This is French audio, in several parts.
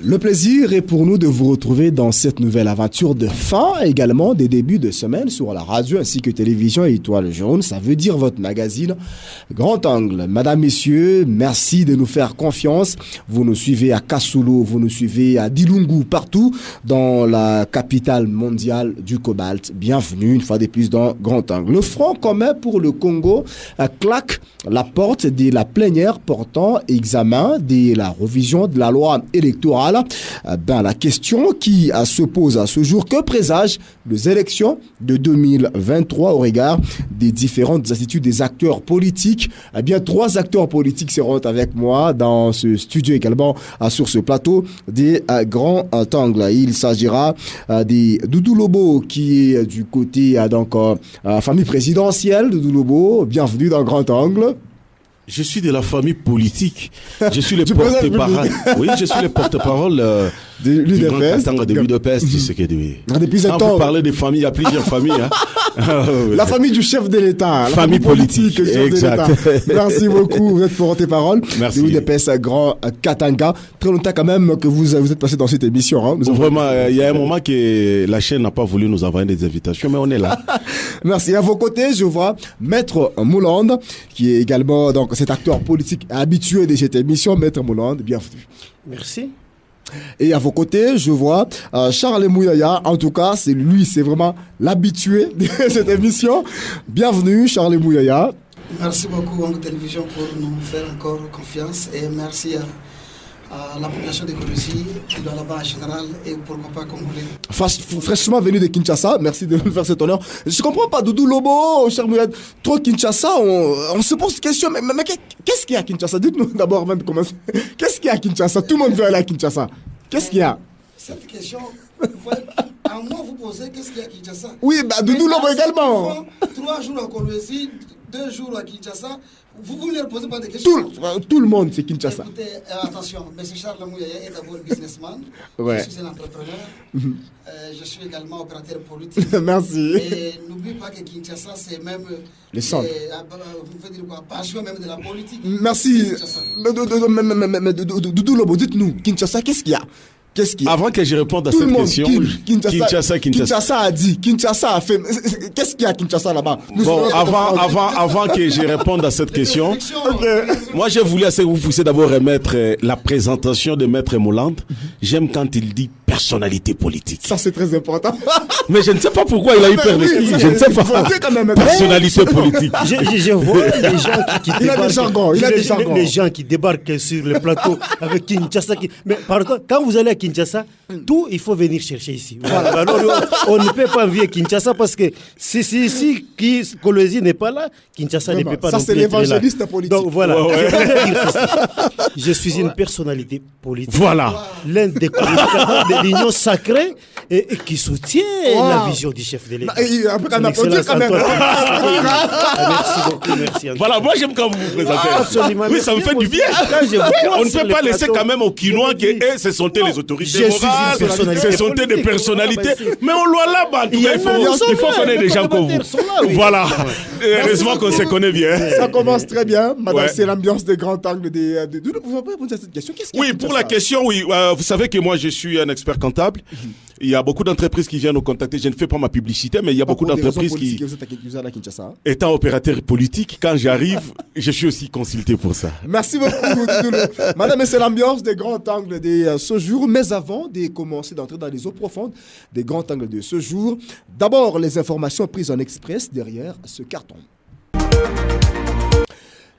Le plaisir est pour nous de vous retrouver dans cette nouvelle aventure de fin, également des débuts de semaine sur la radio ainsi que télévision et Étoile Jaune. Ça veut dire votre magazine Grand Angle. Madame, messieurs, merci de nous faire confiance. Vous nous suivez à Kasulu, vous nous suivez à Dilungu, partout dans la capitale mondiale du cobalt. Bienvenue une fois de plus dans Grand Angle. Le Front commun pour le Congo claque la porte de la plénière portant examen de la révision de la loi électorale. La question qui se pose à ce jour, que présagent les élections de 2023 au regard des différentes attitudes des acteurs politiques? Eh bien, 3 acteurs politiques seront avec moi dans ce studio également sur ce plateau des Grands Angles. Il s'agira de Doudou Lobo qui est du côté famille présidentielle. Doudou Lobo, bienvenue dans Grand Angle. Je suis de la famille politique. Je suis le porte-parole. Oui, je suis le porte-parole de l'UDPS. De l'UDPS, tu sais que depuis un temps. Quand vous parlez de famille, il y a plusieurs familles. Hein. La famille du chef de l'État. La famille politique. Exact. Merci beaucoup. Vous êtes porte-parole. Merci. De l'UDPS Grand Katanga. Très longtemps quand même que vous êtes passé dans cette émission. Hein. Vraiment, il y a un moment que la chaîne n'a pas voulu nous envoyer des invitations, mais on est là. Merci. À vos côtés, je vois Maître Moulande, qui est également cet acteur politique habitué de cette émission. Maître Moulande, bienvenue. Merci. Et à vos côtés, je vois Charles Mouyaya. En tout cas, c'est vraiment l'habitué de cette émission. Bienvenue, Charles Mouyaya. Merci beaucoup, Angle Télévision, pour nous faire encore confiance. Et merci à la population de Colosie, de là-bas en général, et pourquoi pas congolais. Fraîchement venu de Kinshasa, merci de nous faire cet honneur. Je comprends pas, Doudou Lobo, Charles Mouyaya, trop Kinshasa, on se pose question, mais qu'est-ce qu'il y a à Kinshasa? Dites-nous d'abord avant de commencer. Qu'est-ce qu'il y a à Kinshasa? Tout le monde veut aller à Kinshasa. Qu'est-ce qu'il y a? Cette question, à moi vous posez qu'est-ce qu'il y a à Kinshasa? Oui, Doudou Lobo également. 3 jours à Colosie, 2 jours à Kinshasa. Vous ne posez pas de questions. Tout le monde, c'est Kinshasa. Écoutez, attention, M. Charles Mouyaya est d'abord businessman. Ouais. Je suis un entrepreneur. Je suis également opérateur politique. Merci. Et n'oublie pas que Kinshasa, c'est même... Les centres. Vous faites dire quoi? Passion même de la politique. Merci. Doudou Lobo, dites-nous, Kinshasa, qu'est-ce qu'il y a? Avant que je réponde à cette question, Kinshasa a dit, Kinshasa a fait. Qu'est-ce qu'il y a à Kinshasa là-bas? Bon, avant que je réponde à cette question, moi je voulais que vous puissiez d'abord remettre la présentation de Maître Moulande. J'aime quand il dit personnalité politique. Ça c'est très important. Mais je ne sais pas pourquoi il a eu peur de qui. Je ne sais pas. Personnalité politique. Je vois les gens qui débarquent. Il a des jargons. Les gens qui débarquent sur le plateau avec Kinshasa. Mais par contre, quand vous allez à Kinshasa, tout il faut venir chercher ici. Voilà. Alors on ne peut pas envier Kinshasa parce que si Colosie n'est pas là, Kinshasa ne peut pas. Ça c'est l'évangéliste politique. Donc voilà. Je suis une personnalité politique. Voilà. L'un des communicateurs de l'Union sacrée et qui soutient la vision du chef de l'État. Un applaudissement quand même. Merci beaucoup, merci. Voilà, moi j'aime quand vous vous présentez. Absolument. Oui, ça me fait du bien. On ne peut pas laisser quand même aux Quinois que ce sont les autorités morales, ce sont des personnalités. Mais on doit là-bas. Il faut connaître des gens comme vous. Voilà. Heureusement qu'on se connaît bien. Ça commence très bien. Madame, c'est l'ambiance des grands angles. Vous avez répondu à cette question? Oui, pour la question, oui. Vous savez que moi, je suis un expert comptable. Il y a beaucoup d'entreprises qui viennent nous contacter. Je ne fais pas ma publicité, mais il y a beaucoup d'entreprises qui... Étant opérateur politique, quand j'arrive, je suis aussi consulté pour ça. Merci beaucoup. Madame, c'est l'ambiance des grands angles de ce jour. Mais avant de commencer d'entrer dans les eaux profondes des grands angles de ce jour, d'abord les informations prises en express derrière ce carton.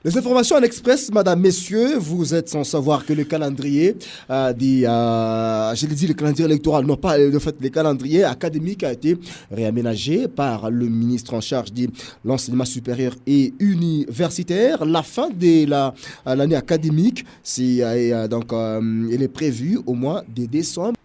Les informations en express, madame, messieurs, vous êtes sans savoir que le calendrier je l'ai dit, le calendrier électoral, non pas le fait, le calendrier académique a été réaménagé par le ministre en charge de l'enseignement supérieur et universitaire. La fin de l'année académique, elle est prévue au mois de décembre.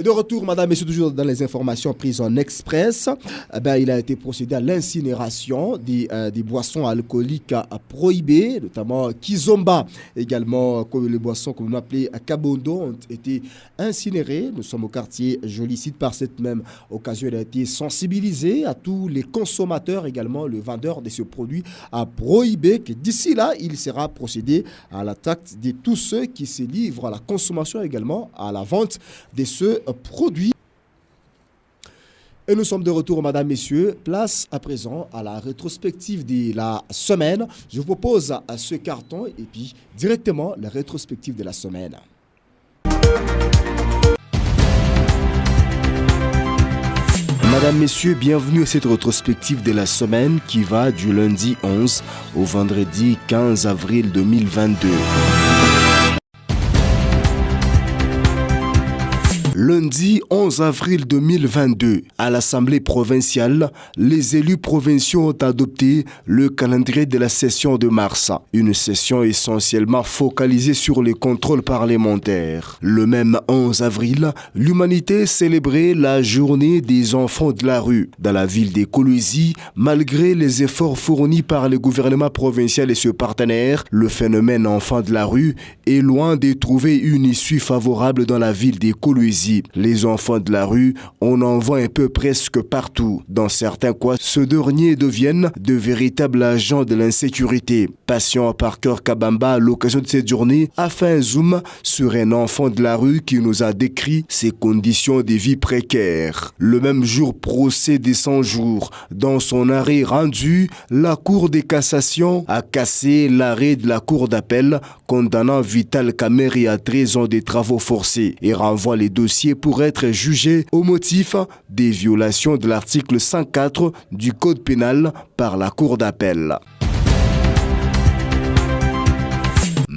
Et de retour, madame, messieurs, toujours dans les informations prises en express, il a été procédé à l'incinération des boissons alcooliques prohibées, notamment Kizomba, également les boissons comme on appelait Kabondo ont été incinérées. Nous sommes au quartier Jolicide. Par cette même occasion, il a été sensibilisé à tous les consommateurs, également le vendeur de ce produit à prohiber que d'ici là, il sera procédé à l'attaque de tous ceux qui se livrent à la consommation, également à la vente de ce produit. Et nous sommes de retour, madame, messieurs. Place à présent à la rétrospective de la semaine. Je vous propose ce carton et puis directement la rétrospective de la semaine. Madame, messieurs, bienvenue à cette rétrospective de la semaine qui va du lundi 11 au vendredi 15 avril 2022. Lundi 11 avril 2022, à l'Assemblée provinciale, les élus provinciaux ont adopté le calendrier de la session de mars. Une session essentiellement focalisée sur les contrôles parlementaires. Le même 11 avril, l'humanité célébrait la journée des enfants de la rue. Dans la ville d'Écolosie, malgré les efforts fournis par le gouvernement provincial et ses partenaires, le phénomène enfant de la rue est loin de trouver une issue favorable dans la ville d'Écolosie. Les enfants de la rue, on en voit un peu presque partout. Dans certains coins, ceux derniers deviennent de véritables agents de l'insécurité. Patient Parker Kabamba, à l'occasion de cette journée, a fait un zoom sur un enfant de la rue qui nous a décrit ses conditions de vie précaires. Le même jour, procès des 100 jours. Dans son arrêt rendu, la Cour de cassation a cassé l'arrêt de la Cour d'appel condamnant Vital Kamerhe à 13 ans de travaux forcés et renvoie les dossiers pour être jugé au motif des violations de l'article 104 du Code pénal par la Cour d'appel.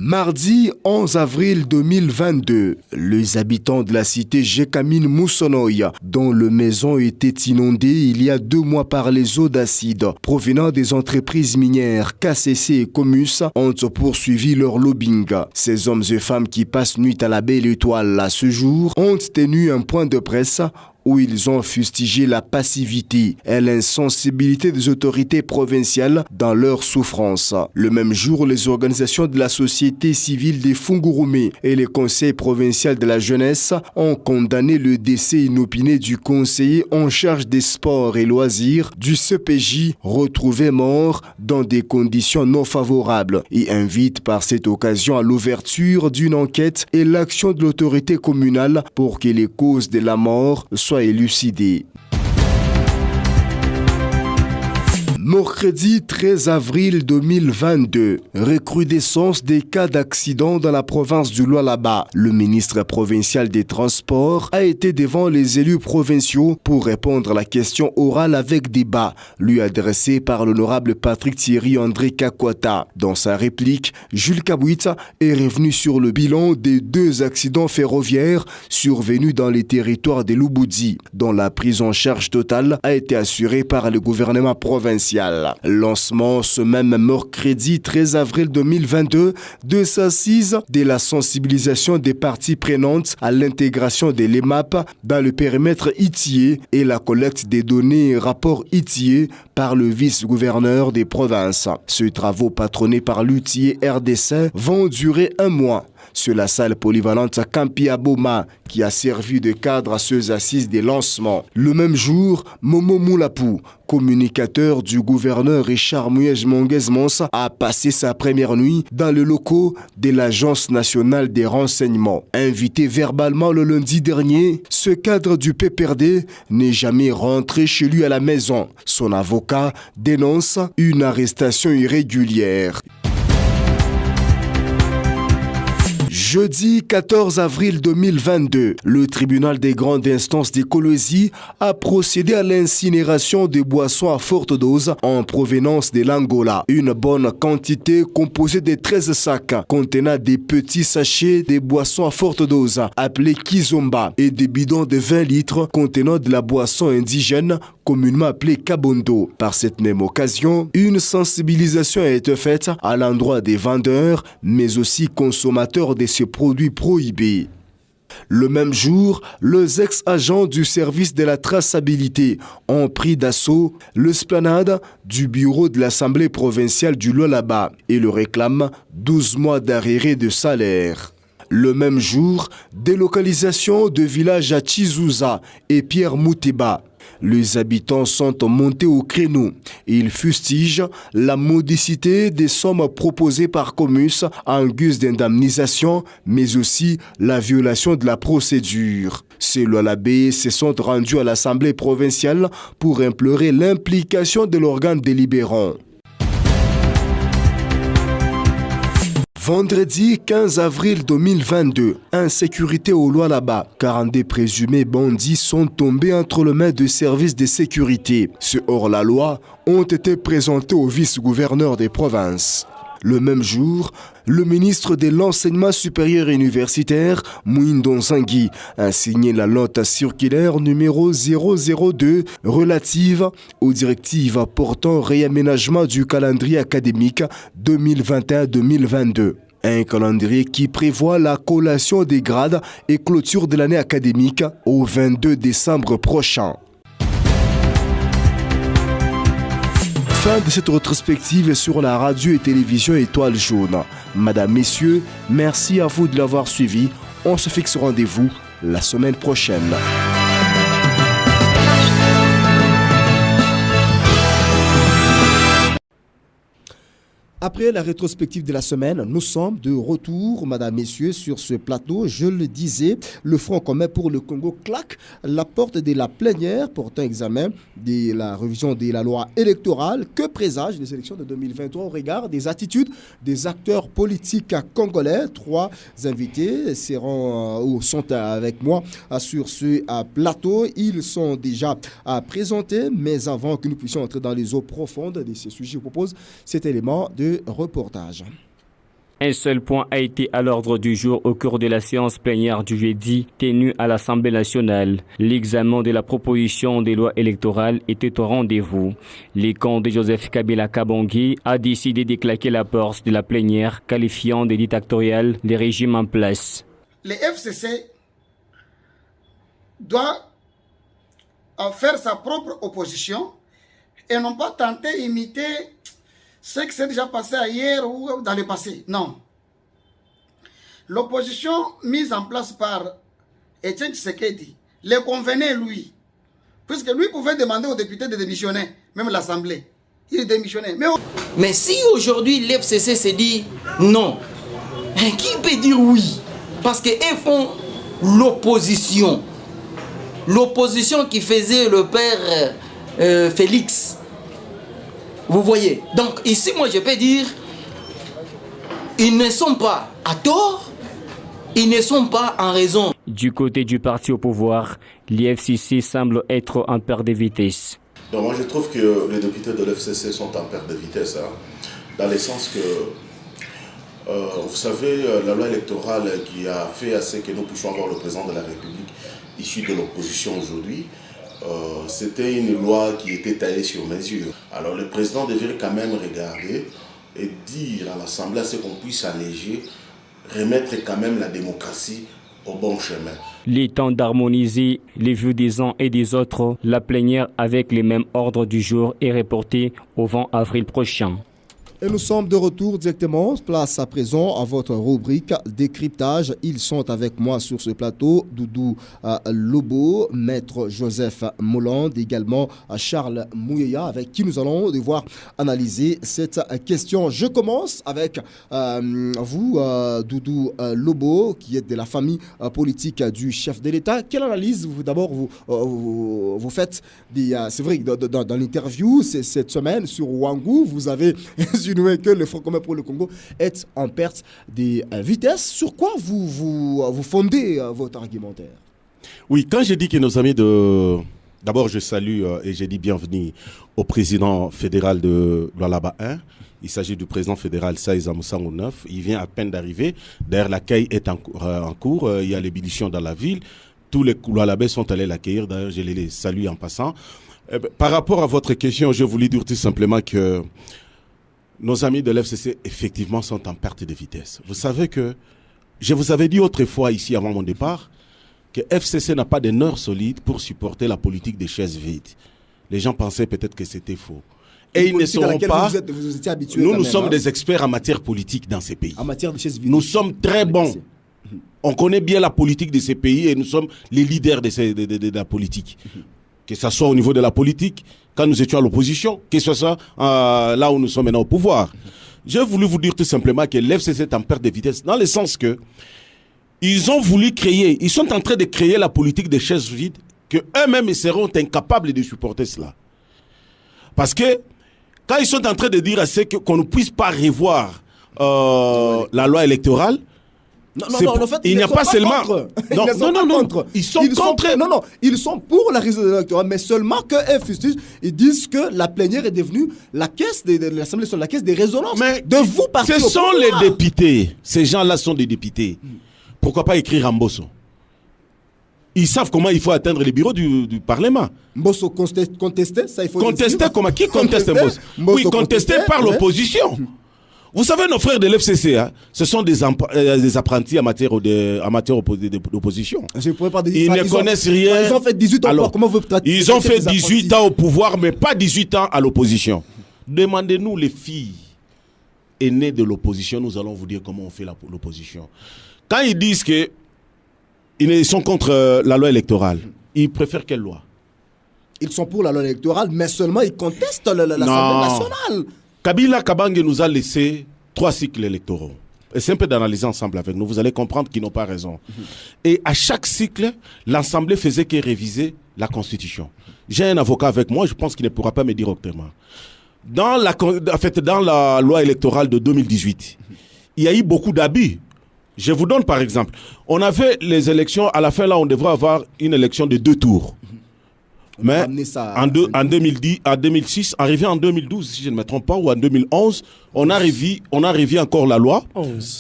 Mardi 11 avril 2022, les habitants de la cité Jekamine Moussonoï, dont le maison était inondée il y a 2 mois par les eaux d'acide provenant des entreprises minières KCC et Comus, ont poursuivi leur lobbying. Ces hommes et femmes qui passent nuit à la Belle Étoile à ce jour ont tenu un point de presse où ils ont fustigé la passivité et l'insensibilité des autorités provinciales dans leur souffrance. Le même jour, les organisations de la société civile des Fungurume et le conseil provincial de la jeunesse ont condamné le décès inopiné du conseiller en charge des sports et loisirs du CPJ retrouvé mort dans des conditions non favorables et invitent par cette occasion à l'ouverture d'une enquête et l'action de l'autorité communale pour que les causes de la mort soient élucidées. Mercredi 13 avril 2022, recrudescence des cas d'accidents dans la province du Lualaba. Le ministre provincial des Transports a été devant les élus provinciaux pour répondre à la question orale avec débat, lui adressée par l'honorable Patrick Thierry André Kakwata. Dans sa réplique, Jules Kabouita est revenu sur le bilan des 2 accidents ferroviaires survenus dans les territoires de Lubudi, dont la prise en charge totale a été assurée par le gouvernement provincial. Lancement ce même mercredi 13 avril 2022 de s'assise de la sensibilisation des parties prenantes à l'intégration de l'EMAP dans le périmètre ITIE et la collecte des données et rapports ITIE par le vice-gouverneur des provinces. Ces travaux patronnés par l'UTIE RDC vont durer 1 mois. Sur la salle polyvalente Campi Aboma qui a servi de cadre à ces assises des lancements. Le même jour, Momo Moulapou, communicateur du gouverneur Richard Mouyej-Monguez-Mons, a passé sa première nuit dans le locaux de l'Agence nationale des renseignements. Invité verbalement le lundi dernier, ce cadre du PPRD n'est jamais rentré chez lui à la maison. Son avocat dénonce une arrestation irrégulière. Jeudi 14 avril 2022, le tribunal des grandes instances d'Écolosie a procédé à l'incinération des boissons à forte dose en provenance de l'Angola. Une bonne quantité composée de 13 sacs contenant des petits sachets de boissons à forte dose appelés Kizomba et des bidons de 20 litres contenant de la boisson indigène communément appelée Kabondo. Par cette même occasion, une sensibilisation a été faite à l'endroit des vendeurs mais aussi consommateurs de ces produits prohibés. Le même jour, les ex-agents du service de la traçabilité ont pris d'assaut l'esplanade du bureau de l'Assemblée provinciale du Lualaba et le réclament 12 mois d'arriérés de salaire. Le même jour, délocalisation de villages à Chizouza et Pierre Mouteba. Les habitants sont montés au créneau et ils fustigent la modicité des sommes proposées par Comus en guise d'indemnisation, mais aussi la violation de la procédure. Ces Lualabés se sont rendus à l'Assemblée provinciale pour implorer l'implication de l'organe délibérant. Vendredi 15 avril 2022, insécurité au Lualaba. 42 présumés bandits sont tombés entre les mains de services de sécurité. Ceux hors la loi ont été présentés au vice-gouverneur des provinces. Le même jour, le ministre de l'Enseignement supérieur et universitaire, Mouindon Zangui, a signé la note circulaire numéro 002 relative aux directives portant réaménagement du calendrier académique 2021-2022. Un calendrier qui prévoit la collation des grades et clôture de l'année académique au 22 décembre prochain. Fin de cette rétrospective sur la radio et télévision Étoile Jaune. Madame, Messieurs, merci à vous de l'avoir suivi. On se fixe rendez-vous la semaine prochaine. Après la rétrospective de la semaine, nous sommes de retour, Madame, Messieurs, sur ce plateau. Je le disais, le Front commun pour le Congo claque la porte de la plénière portant examen de la révision de la loi électorale. Que présagent les élections de 2023 au regard des attitudes des acteurs politiques congolais? 3 invités sont avec moi sur ce plateau. Ils sont déjà présentés, mais avant que nous puissions entrer dans les eaux profondes de ces sujets, je vous propose cet élément de reportage. Un seul point a été à l'ordre du jour au cours de la séance plénière du jeudi tenue à l'Assemblée nationale. L'examen de la proposition des lois électorales était au rendez-vous. Le camp de Joseph Kabila Kabongi a décidé de claquer la porte de la plénière, qualifiant de dictatorial les régimes en place. Le FCC doit faire sa propre opposition et non pas tenter d'imiter ce qui s'est déjà passé ailleurs ou dans le passé. Non. L'opposition mise en place par Etienne Tshisekedi le convenait lui. Puisque lui pouvait demander aux députés de démissionner, même l'Assemblée. Il démissionnait. Mais si aujourd'hui l'FCC se dit non, qui peut dire oui? Parce qu'ils font l'opposition. L'opposition qui faisait le père Félix. Vous voyez, donc ici, moi, je peux dire, ils ne sont pas à tort, ils ne sont pas en raison. Du côté du parti au pouvoir, l'IFCC semble être en perte de vitesse. Donc moi, je trouve que les députés de l'FCC sont en perte de vitesse, dans le sens que, vous savez, la loi électorale qui a fait assez que nous puissions avoir le président de la République issu de l'opposition aujourd'hui, c'était une loi qui était taillée sur mesure. Alors le président devrait quand même regarder et dire à l'Assemblée à ce qu'on puisse alléger, remettre quand même la démocratie au bon chemin. Les temps d'harmoniser les vues des uns et des autres, la plénière avec les mêmes ordres du jour est reportée au 20 avril prochain. Et nous sommes de retour directement, place à présent à votre rubrique décryptage. Ils sont avec moi sur ce plateau, Doudou Lobo, Maître Joseph Moulande, également Charles Mouyeya, avec qui nous allons devoir analyser cette question. Je commence avec vous, Doudou Lobo, qui êtes de la famille politique du chef de l'État. Quelle analyse vous faites c'est vrai que dans l'interview cette semaine sur Ouangou, vous avez que le Front commun pour le Congo est en perte de vitesse. Sur quoi vous fondez votre argumentaire? Oui, quand j'ai dit que nos amis de... D'abord, je salue et j'ai dit bienvenue au président fédéral de Lualaba 1. Il s'agit du président fédéral Saïza Moussango 9. Il vient à peine d'arriver. D'ailleurs, l'accueil est en cours. Il y a l'ébullition dans la ville. Tous les Lualabais sont allés l'accueillir. D'ailleurs, je les salue en passant. Par rapport à votre question, je voulais dire tout simplement que nos amis de l'FCC, effectivement, sont en perte de vitesse. Vous savez que, je vous avais dit autrefois ici, avant mon départ, que FCC n'a pas de nerfs solides pour supporter la politique des chaises vides. Les gens pensaient peut-être que c'était faux. Et ils ne sauront pas. Vous étiez habitués Nous sommes des experts en matière politique dans ces pays. En matière de chaises vides. Nous sommes très bons. On connaît bien la politique de ces pays et nous sommes les leaders de la politique. Que ce soit au niveau de la politique, quand nous étions à l'opposition, que ce soit là où nous sommes maintenant au pouvoir. J'ai voulu vous dire tout simplement que l'FCC est en perte de vitesse, dans le sens que ils ont voulu créer, ils sont en train de créer la politique des chaises vides, que eux-mêmes seront incapables de supporter cela. Parce que quand ils sont en train de dire à ceux qu'on ne puisse pas revoir la loi électorale, en fait, il n'y a pas seulement. Ils sont contre. Ils sont pour la révision électorale, mais seulement que ils disent que la plénière est devenue la caisse de l'Assemblée sur la caisse des résonances. Mais de vous, ce sont les députés. Ces gens-là sont des députés. Pourquoi pas écrire en Mbosso? Ils savent comment il faut atteindre les bureaux du Parlement. Mbosso contesté, ça il faut contester comment? Qui conteste Mbosso? Oui, contesté par l'opposition. Vous savez, nos frères de l'FCC, hein, ce sont des apprentis en matière d'opposition. Ils ne connaissent rien. Ils ont fait 18 ans. Alors, comment vous ils ont fait 18 ans au pouvoir, mais pas 18 ans à l'opposition. Demandez-nous les filles aînées de l'opposition, nous allons vous dire comment on fait l'opposition. Quand ils disent qu'ils sont contre la loi électorale, ils préfèrent quelle loi? Ils sont pour la loi électorale, mais seulement ils contestent l'Assemblée nationale. Kabila Kabange nous a laissé 3 cycles électoraux. Et c'est un peu d'analyser ensemble avec nous. Vous allez comprendre qu'ils n'ont pas raison. Et à chaque cycle, l'Assemblée faisait que réviser la Constitution. J'ai un avocat avec moi, je pense qu'il ne pourra pas me dire autrement. Dans la loi électorale de 2018, il y a eu beaucoup d'abus. Je vous donne par exemple. On avait les élections, à la fin là, on devrait avoir une élection de 2 tours. Mais en 2006, arrivé en 2012, si je ne me trompe pas, ou en 2011, on a révisé encore la loi.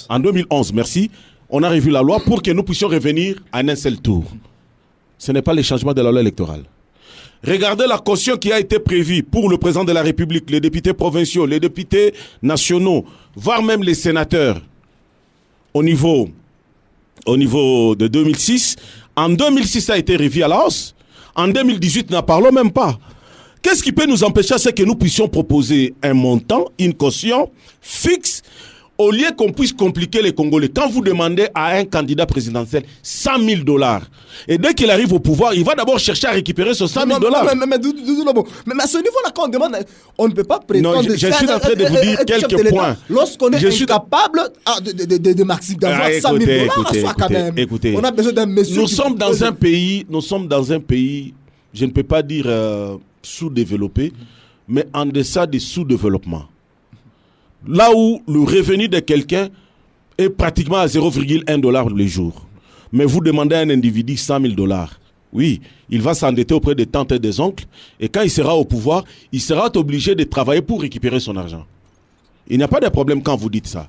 En 2011, merci. On a révisé la loi pour que nous puissions revenir à un seul tour. Ce n'est pas le changement de la loi électorale. Regardez la caution qui a été prévue pour le président de la République, les députés provinciaux, les députés nationaux, voire même les sénateurs au niveau de 2006. En 2006, ça a été revu à la hausse. En 2018, n'en parlons même pas. Qu'est-ce qui peut nous empêcher? C'est que nous puissions proposer un montant, une caution fixe, au lieu qu'on puisse compliquer les Congolais. Quand vous demandez à un candidat présidentiel $100,000, et dès qu'il arrive au pouvoir, il va d'abord chercher à récupérer ce $100,000. Mais à ce niveau-là, quand on demande, on ne peut pas prétendre... Non, je suis en train de vous dire quelques points. Lorsqu'on est incapable de maximiser d'avoir $100,000, quand même. Écoutez, on a besoin d'un monsieur... Nous sommes dans un pays, je ne peux pas dire sous-développé, mais en deçà des sous-développement. Là où le revenu de quelqu'un est pratiquement à $0,1 le jour. Mais vous demandez à un individu $100,000. Oui, il va s'endetter auprès des tantes et des oncles. Et quand il sera au pouvoir, il sera obligé de travailler pour récupérer son argent. Il n'y a pas de problème quand vous dites ça.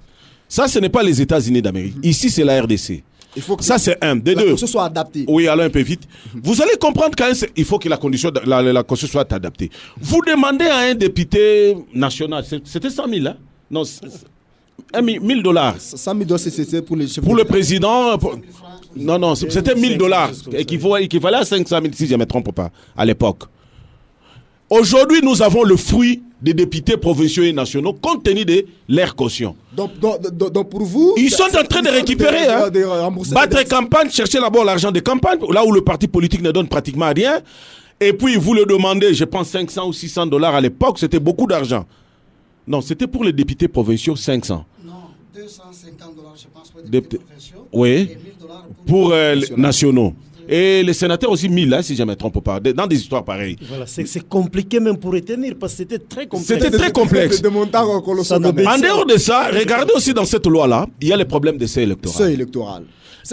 Ça, ce n'est pas les États-Unis d'Amérique. Ici, c'est la RDC. Il faut que ça, c'est un. Des deux. La constitution soit adaptée. Oui, allons un peu vite. Vous allez comprendre qu'il faut que la constitution soit adaptée. Vous demandez à un député national, c'était 100 000, hein? Non, $1,000. $100,000, c'est pour les chefs. Pour le président. Non, c'était $1,000, équivalent à 500 000, si je ne me trompe pas, à l'époque. Aujourd'hui, nous avons le fruit des députés provinciaux et nationaux, compte tenu de leur caution. Donc pour vous... Ils sont en train de récupérer, battre campagne, chercher d'abord l'argent de campagne, là où le parti politique ne donne pratiquement rien. Et puis, vous le demandez, je pense $500 ou $600 à l'époque, c'était beaucoup d'argent. Non, c'était pour les députés provinciaux, 500. Non, $250, je pense, pour les députés provinciaux. Oui, et $1,000 pour les nationaux. Et les sénateurs aussi 1000, si je ne me trompe pas, dans des histoires pareilles. Voilà, c'est compliqué même pour retenir, parce que c'était très complexe. C'était très complexe. En dehors de ça, regardez aussi dans cette loi-là, il y a les problèmes de seuil électoral.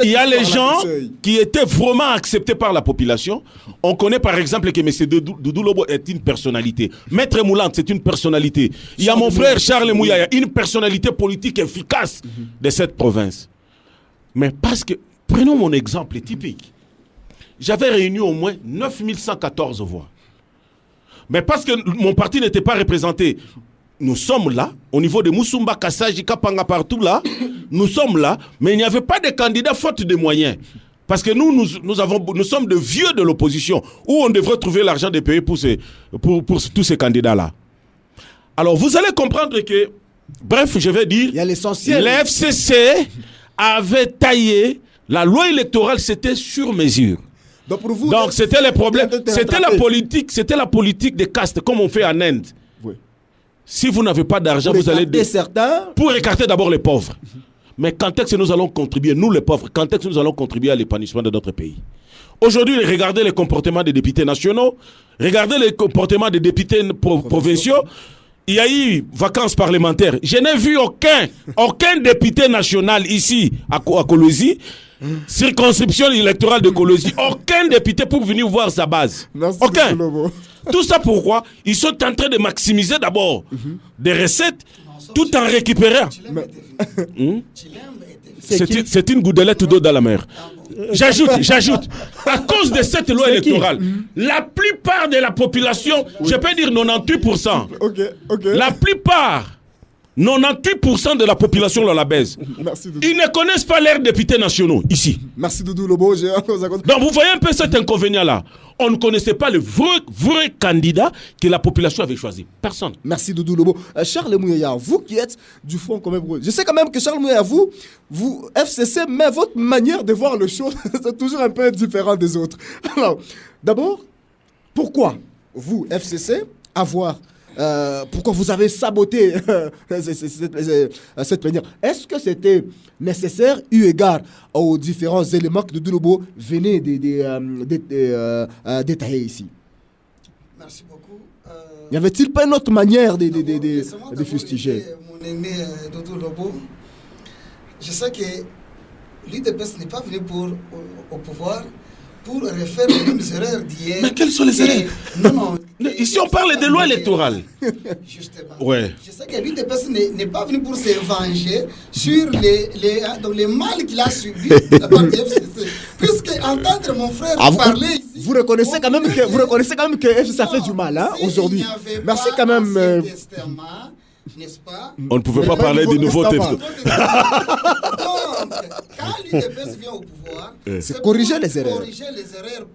Il y a les gens qui étaient vraiment acceptés par la population. On connaît par exemple que M. Doudou Lobo est une personnalité. Maître Moulant, c'est une personnalité. Il y a mon frère Charles Mouyaya, une personnalité politique efficace de cette province. Mais parce que, prenons mon exemple typique. J'avais réuni au moins 9114 voix. Mais parce que mon parti n'était pas représenté, nous sommes là, au niveau de Moussumba, Kassaji, Kapanga, partout là, nous sommes là, mais il n'y avait pas de candidat faute de moyens. Parce que nous sommes de vieux de l'opposition, où on devrait trouver l'argent des pays pour tous ces candidats-là. Alors, vous allez comprendre que, bref, je vais dire, il y a l'essentiel. L'FCC avait taillé, la loi électorale, c'était sur mesure. Donc, pour vous, c'était les problèmes, c'était la politique des castes, comme on fait en Inde. Oui. Si vous n'avez pas d'argent, vous allez... Pour écarter d'abord les pauvres. Mais quand est-ce que nous allons contribuer, nous les pauvres, quand est-ce que nous allons contribuer à l'épanouissement de notre pays? Aujourd'hui, regardez les comportements des députés nationaux, regardez les comportements des députés provinciaux. Il y a eu vacances parlementaires. Je n'ai vu aucun député national ici à Kolwezi, circonscription électorale de Kolwezi, aucun député pour venir voir sa base. Merci. Aucun. Tout ça pourquoi? Ils sont en train de maximiser d'abord des recettes tout en récupérant. C'est une gouttelette d'eau dans la mer. J'ajoute, à cause de cette loi électorale, la plupart de la population, je peux dire 98%, la plupart, 98% de la population la baise. Ils ne connaissent pas leurs députés nationaux ici. Merci Doudou Lobo. Donc vous voyez un peu cet inconvénient-là. On ne connaissait pas le vrai candidat que la population avait choisi. Personne. Merci Doudou Lobo. Charles Mouyaya, vous qui êtes du Front quand même, je sais quand même que Charles Mouyaya, vous, FCC, mais votre manière de voir le show, c'est toujours un peu différent des autres. Alors, d'abord, pourquoi vous, FCC, pourquoi vous avez saboté cette plénière? Est-ce que c'était nécessaire eu égard aux différents éléments que Doudou Lobo venait détailler ici? Merci beaucoup. Y avait-il pas une autre manière de fustiger? Mon aîné Doudou Lobo, je sais que l'UDPS n'est pas venu au pouvoir pour refaire les mêmes erreurs d'hier. Mais quelles sont les erreurs? Non. Ici, on parle de loi électorale. Justement. Ouais. Je sais que l'UDPS n'est pas venu pour se venger sur les mal qu'il a subi de la part du FCC. Puisque entendre mon frère parler ici... Vous reconnaissez quand même que FCC ça fait du mal aujourd'hui. Merci quand même. N'est-ce pas? On ne pouvait pas parler du nouveau testament. Donc, quand l'UDPS vient au pouvoir, c'est corriger les erreurs.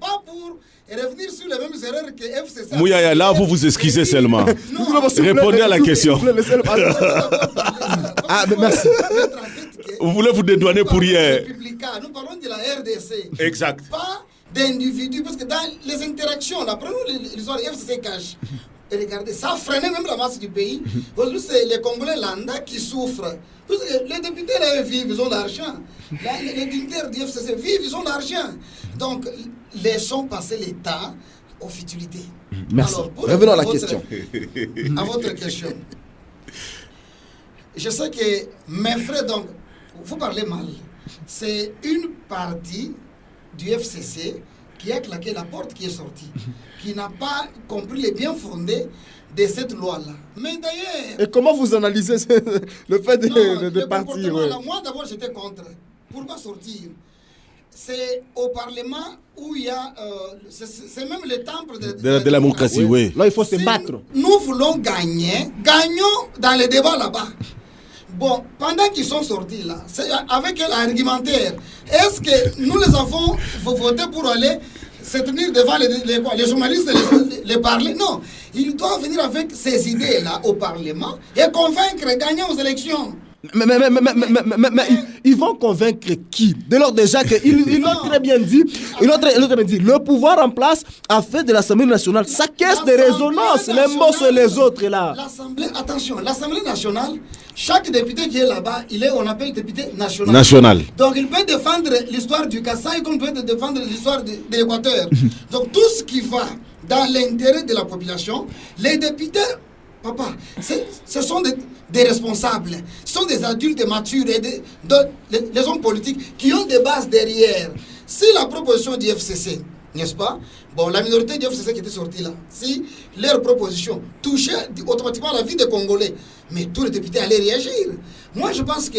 Pas pour revenir sur les mêmes erreurs que FCC. Mouyaya, là, vous excusez seulement. Répondez à la question. Merci. Vous voulez vous dédouaner pour hier. Nous parlons de la RDC. Exact. Pas d'individus, parce que dans les interactions, là, prenons l'histoire de FCC cash. Et regardez, ça a freiné même la masse du pays. Aujourd'hui, c'est les Congolais lambda qui souffrent. Parce que les députés là, vivent, ils ont l'argent. Les dignitaires du FCC vivent, ils ont l'argent. Donc, laissons passer l'État aux futilités. Merci. Alors, revenons à la question. À votre question. Je sais que mes frères, donc, vous parlez mal. C'est une partie du FCC qui a claqué la porte, qui est sortie, qui n'a pas compris les bien fondés de cette loi-là. Mais d'ailleurs... Et comment vous analysez le fait de partir? Moi, d'abord, j'étais contre. Pourquoi sortir? C'est au Parlement où il y a... c'est même le temple de la démocratie, oui. Là, il faut se battre. Nous voulons gagner. Gagnons dans les débats là-bas. Bon, pendant qu'ils sont sortis là, avec l'argumentaire, est-ce que nous les avons voté pour aller se tenir devant les journalistes et les parler? Non, ils doivent venir avec ces idées-là au Parlement et convaincre, gagner aux élections. Mais ils vont convaincre qui? Dès lors déjà qu'ils l'ont très bien dit, le pouvoir en place a fait de l'Assemblée nationale sa caisse de résonance, les mots sur les autres là. L'Assemblée nationale, chaque député qui est là-bas, on appelle député national. Donc il peut défendre l'histoire du Kassai comme il peut défendre l'histoire de l'Équateur. Donc tout ce qui va dans l'intérêt de la population, les députés, papa, ce sont des responsables, ce sont des adultes matures et les hommes politiques qui ont des bases derrière. Si la proposition du FCC, n'est-ce pas? Bon, la minorité du FCC qui était sortie là, si leur proposition touchait automatiquement la vie des Congolais, mais tous les députés allaient réagir. Moi, je pense que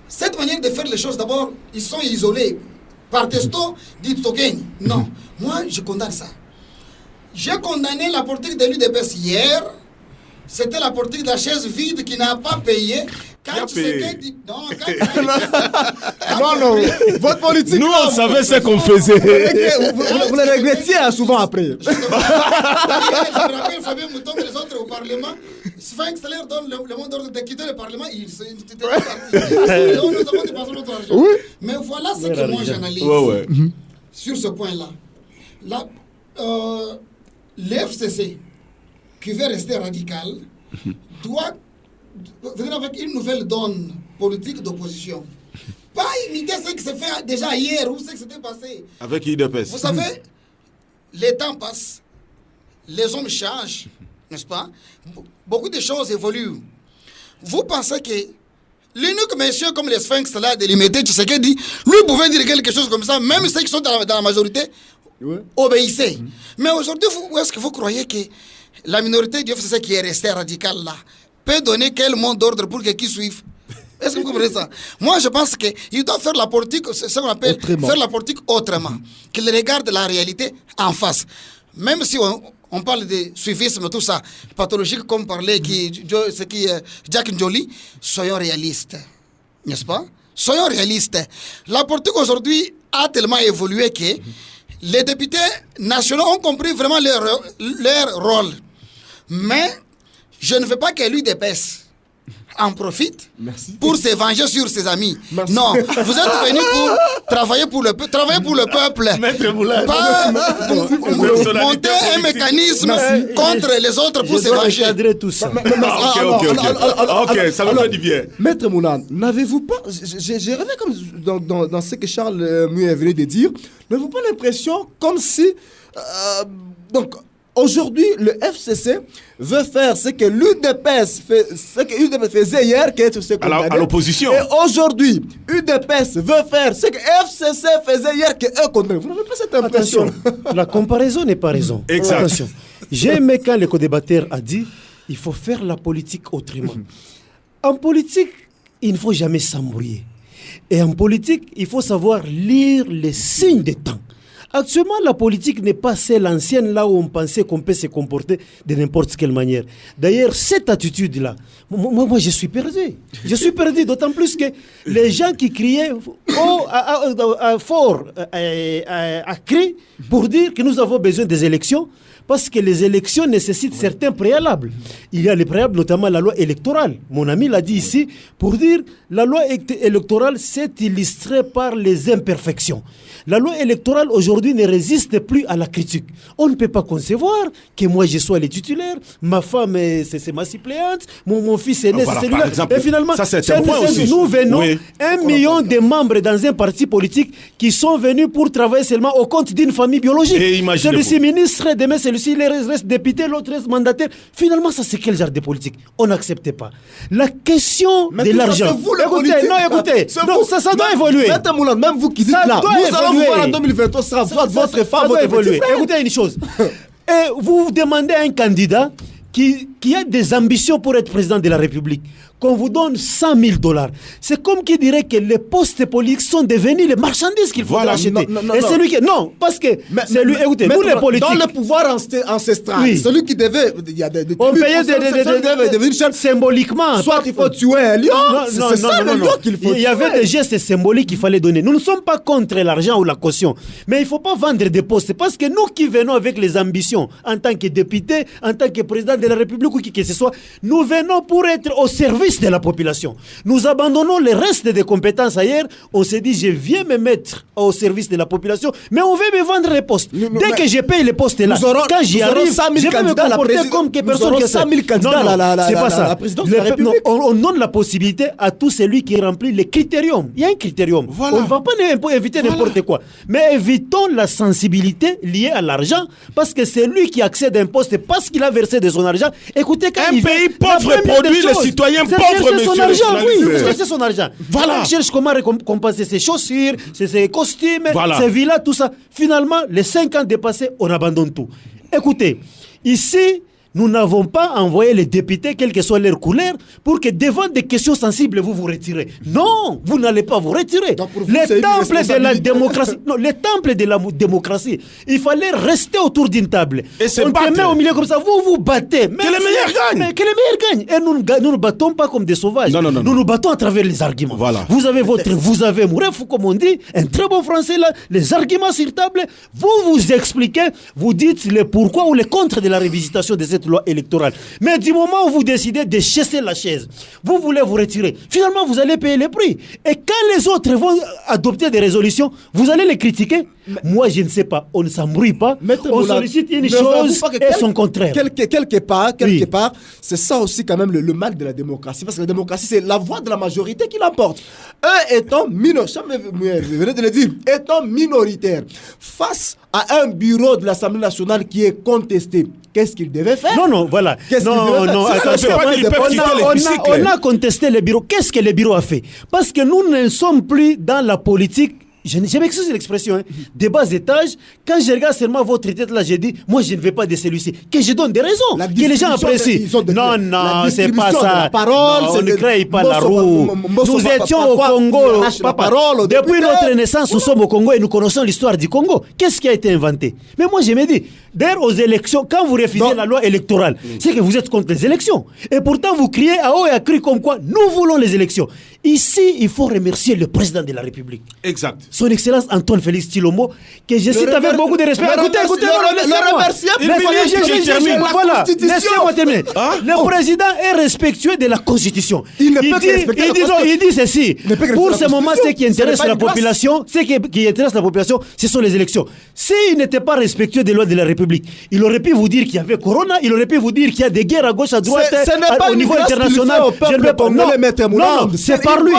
cette manière de faire les choses, d'abord, ils sont isolés. Par testo, dit Tokeni. Non, moi, je condamne ça. J'ai condamné la politique de l'UDPS hier. c'était la politique de la chaise vide qui n'a pas payé. Quand tu sais que... Non, non, votre politique... Nous, on savait ce qu'on faisait. Vous le regrettiez souvent après. Je me rappelle Fabien Mouton et les autres au Parlement. Sphinx Steller donne le mot d'ordre de quitter le Parlement. Nous avons dépensé notre argent. Oui. Mais voilà ce que moi j'analyse sur ce point-là. L'FCC, qui veut rester radical, doit venir avec une nouvelle donne politique d'opposition. Pas imiter ce qui s'est fait déjà hier ou ce qui s'était passé. Avec l'UDPS. Vous savez, les temps passent, les hommes changent, n'est-ce pas? Beaucoup de choses évoluent. Vous pensez que l'unique monsieur comme les Sphinx là de l'imiter, tu sais qu'il dit, lui pouvait dire quelque chose comme ça, même ceux qui sont dans la majorité, obéissez. Mais aujourd'hui, où est-ce que vous croyez que la minorité du FCC qui est restée radicale là peut donner quel mot d'ordre pour que qui suivent? Est-ce que vous comprenez ça? Moi, je pense qu'il doit faire la politique, c'est ce qu'on appelle faire la politique autrement. Qu'il regarde la réalité en face. Même si on parle de suivisme, tout ça, pathologique comme parlait Jack Njoli, soyons réalistes. N'est-ce pas? Soyons réalistes. La politique aujourd'hui a tellement évolué que les députés nationaux ont compris vraiment leur rôle. Mais je ne veux pas que l'UDPS en profite pour se venger sur ses amis. Merci. Non, vous êtes venus pour travailler pour le peuple. Pas monter un mécanisme contre les autres pour se venger. Tout ça. Ok, ça me fait du bien. Maître Moulin, n'avez-vous pas... J'ai rêvé comme dans ce que Charles Mouy est venu de dire. N'avez-vous pas l'impression comme si... donc, aujourd'hui, le FCC veut faire ce que l'UDPS faisait hier, qui est ce qu'on à l'opposition. Et aujourd'hui, UDPS veut faire ce que FCC faisait hier, qui est condamné. Vous n'avez pas cette impression? Attention, la comparaison n'est pas raison. Exact. Attention. J'ai aimé quand le co-débatteur a dit il faut faire la politique autrement. En politique, il ne faut jamais s'embrouiller. Et en politique, il faut savoir lire les signes des temps. Actuellement, la politique n'est pas celle ancienne là où on pensait qu'on peut se comporter de n'importe quelle manière. D'ailleurs, cette attitude-là, moi je suis perdu. Je suis perdu, d'autant plus que les gens qui criaient fort à cri pour dire que nous avons besoin des élections, parce que les élections nécessitent certains préalables. Il y a les préalables, notamment la loi électorale. Mon ami l'a dit ici, pour dire la loi électorale s'est illustrée par les imperfections. La loi électorale aujourd'hui ne résiste plus à la critique. On ne peut pas concevoir que moi je sois le titulaire, ma femme c'est ma suppléante, mon fils est né, c'est celui-là. Et finalement, nous venons 1 million de membres dans un parti politique qui sont venus pour travailler seulement au compte d'une famille biologique. Celui-ci ministre, demain celui-ci reste député, l'autre reste mandataire. Finalement, ça c'est quel genre de politique? On n'accepte pas. La question de l'argent. Écoutez, ça doit évoluer. Même vous qui dites là, nous allons vous voir en 2023, ça sera votre femme, votre évoluer. Écoutez une chose. Et vous demandez à un candidat qui a des ambitions pour être président de la République, qu'on vous donne $100,000. C'est comme qui dirait que les postes politiques sont devenus les marchandises qu'il faut acheter. Non, parce que écoutez, nous les politiques, dans le pouvoir ancestral, celui qui devait, il y a des on payait symboliquement. Soit il faut tuer un lion, c'est ça le lion qu'il faut. Il y avait des gestes symboliques qu'il fallait donner. Nous ne sommes pas contre l'argent ou la caution, mais il ne faut pas vendre des postes, parce que nous qui venons avec les ambitions en tant que député, en tant que président de la République ou qui que ce soit, nous venons pour être au service de la population. Nous abandonnons le reste des compétences ailleurs. On s'est dit, je viens me mettre au service de la population, mais on veut me vendre les postes. Dès que je paye les postes là, quand j'y arrive, je vais me comporter comme que personne qui a 100 000 candidats c'est pas ça. La présidence de la République. On donne la possibilité à tout celui qui remplit les critériums. Il y a un critérium. Voilà. On ne va pas éviter n'importe quoi. Mais évitons la sensibilité liée à l'argent, parce que c'est lui qui accède à un poste parce qu'il a versé de son argent. Écoutez, quand un pays pauvre produit les citoyens pauvres, son argent, il faut chercher son argent. Voilà. On cherche comment récompenser ses chaussures, ses costumes, ses villas, tout ça. Finalement, les 5 ans dépassés, on abandonne tout. Écoutez, ici, Nous n'avons pas envoyé les députés, quelle que soit leur couleur, pour que devant des questions sensibles, vous vous retirez. Non, vous n'allez pas vous retirer. Les temples de la démocratie, non, les temples de la démocratie, il fallait rester autour d'une table. Et se on battre. te met au milieu comme ça, vous vous battez. Que les meilleurs gagnent. Mais que les meilleurs gagnent. Et nous ne nous battons pas comme des sauvages. Non. Nous nous battons à travers les arguments. Voilà. Vous avez Mouref, comme on dit, un très bon français là, les arguments sur table, vous expliquez, vous dites les pourquoi ou les contre de la révisitation de cette loi électorale. Mais du moment où vous décidez de chasser la chaise, vous voulez vous retirer, finalement vous allez payer le prix. Et quand les autres vont adopter des résolutions, vous allez les critiquer. Moi je ne sais pas, on ne s'embrouille pas, on sollicite une chose et son contraire. Quelque part, c'est ça aussi quand même le mal de la démocratie. Parce que la démocratie, c'est la voix de la majorité qui l'emporte. Eux étant minoritaires, face à un bureau de l'Assemblée nationale qui est contesté, qu'est-ce qu'ils devaient faire? Non, voilà. Attention. On a contesté le bureau. Qu'est-ce que le bureau a fait? Parce que nous ne sommes plus dans la politique. Je m'excuse l'expression, des bas étages. Quand je regarde seulement votre tête là, j'ai dit, moi je ne vais pas de celui-ci. Que je donne des raisons, que les gens apprécient. Non, c'est pas ça. On ne crée pas la roue. Nous étions au Congo. Depuis notre naissance, nous sommes au Congo et nous connaissons l'histoire du Congo. Qu'est-ce qui a été inventé? Mais moi je me dis, d'ailleurs aux élections, quand vous refusez la loi électorale, c'est que vous êtes contre les élections. Et pourtant vous criez à haut et à cri comme quoi nous voulons les élections. Ici, il faut remercier le président de la République. Exact. Son Excellence Antoine Félix Tshilombo, que je cite avec beaucoup de respect. Écoutez, laissez-moi terminer. Le président est respectueux de la Constitution. Il dit ceci. Pour ce moment, ce qui intéresse la population, ce sont les élections. S'il n'était pas respectueux des lois de la République, il aurait pu vous dire qu'il y avait Corona, il aurait pu vous dire qu'il y a des guerres à gauche, à droite, au niveau international. Non, c'est par lui.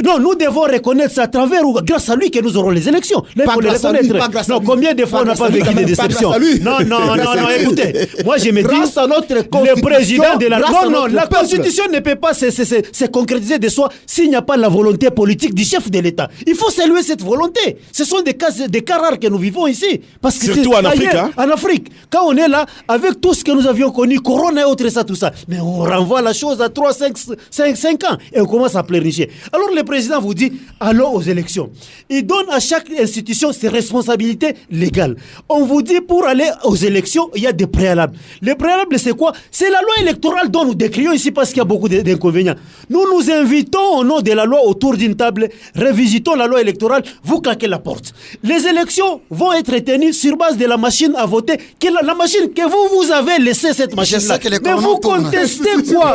Non, nous devons reconnaître ça à travers ou grâce à lui que nous aurons les élections. Là, il faut les reconnaître. Non, combien de fois on n'a pas vécu des déceptions? Non, écoutez. Moi, je me dis, le président de la... Non, la Constitution ne peut pas se concrétiser de soi s'il n'y a pas la volonté politique du chef de l'État. Il faut saluer cette volonté. Ce sont des cas rares que nous vivons ici. Parce que surtout en Afrique. En Afrique. Quand on est là, avec tout ce que nous avions connu, Corona et autres, ça, tout ça. Mais on renvoie la chose à 5 ans. Et on commence à pleurnicher. Alors le président vous dit, allons aux élections. Il donne à chaque institution ses responsabilités légales. On vous dit, pour aller aux élections, il y a des préalables. Les préalables, c'est quoi? C'est la loi électorale dont nous décrions ici parce qu'il y a beaucoup d'inconvénients. Nous nous invitons au nom de la loi autour d'une table, revisitons la loi électorale, vous claquez la porte. Les élections vont être tenues sur base de la machine à voter, la machine que vous avez laissé cette machine-là. Mais vous contestez quoi?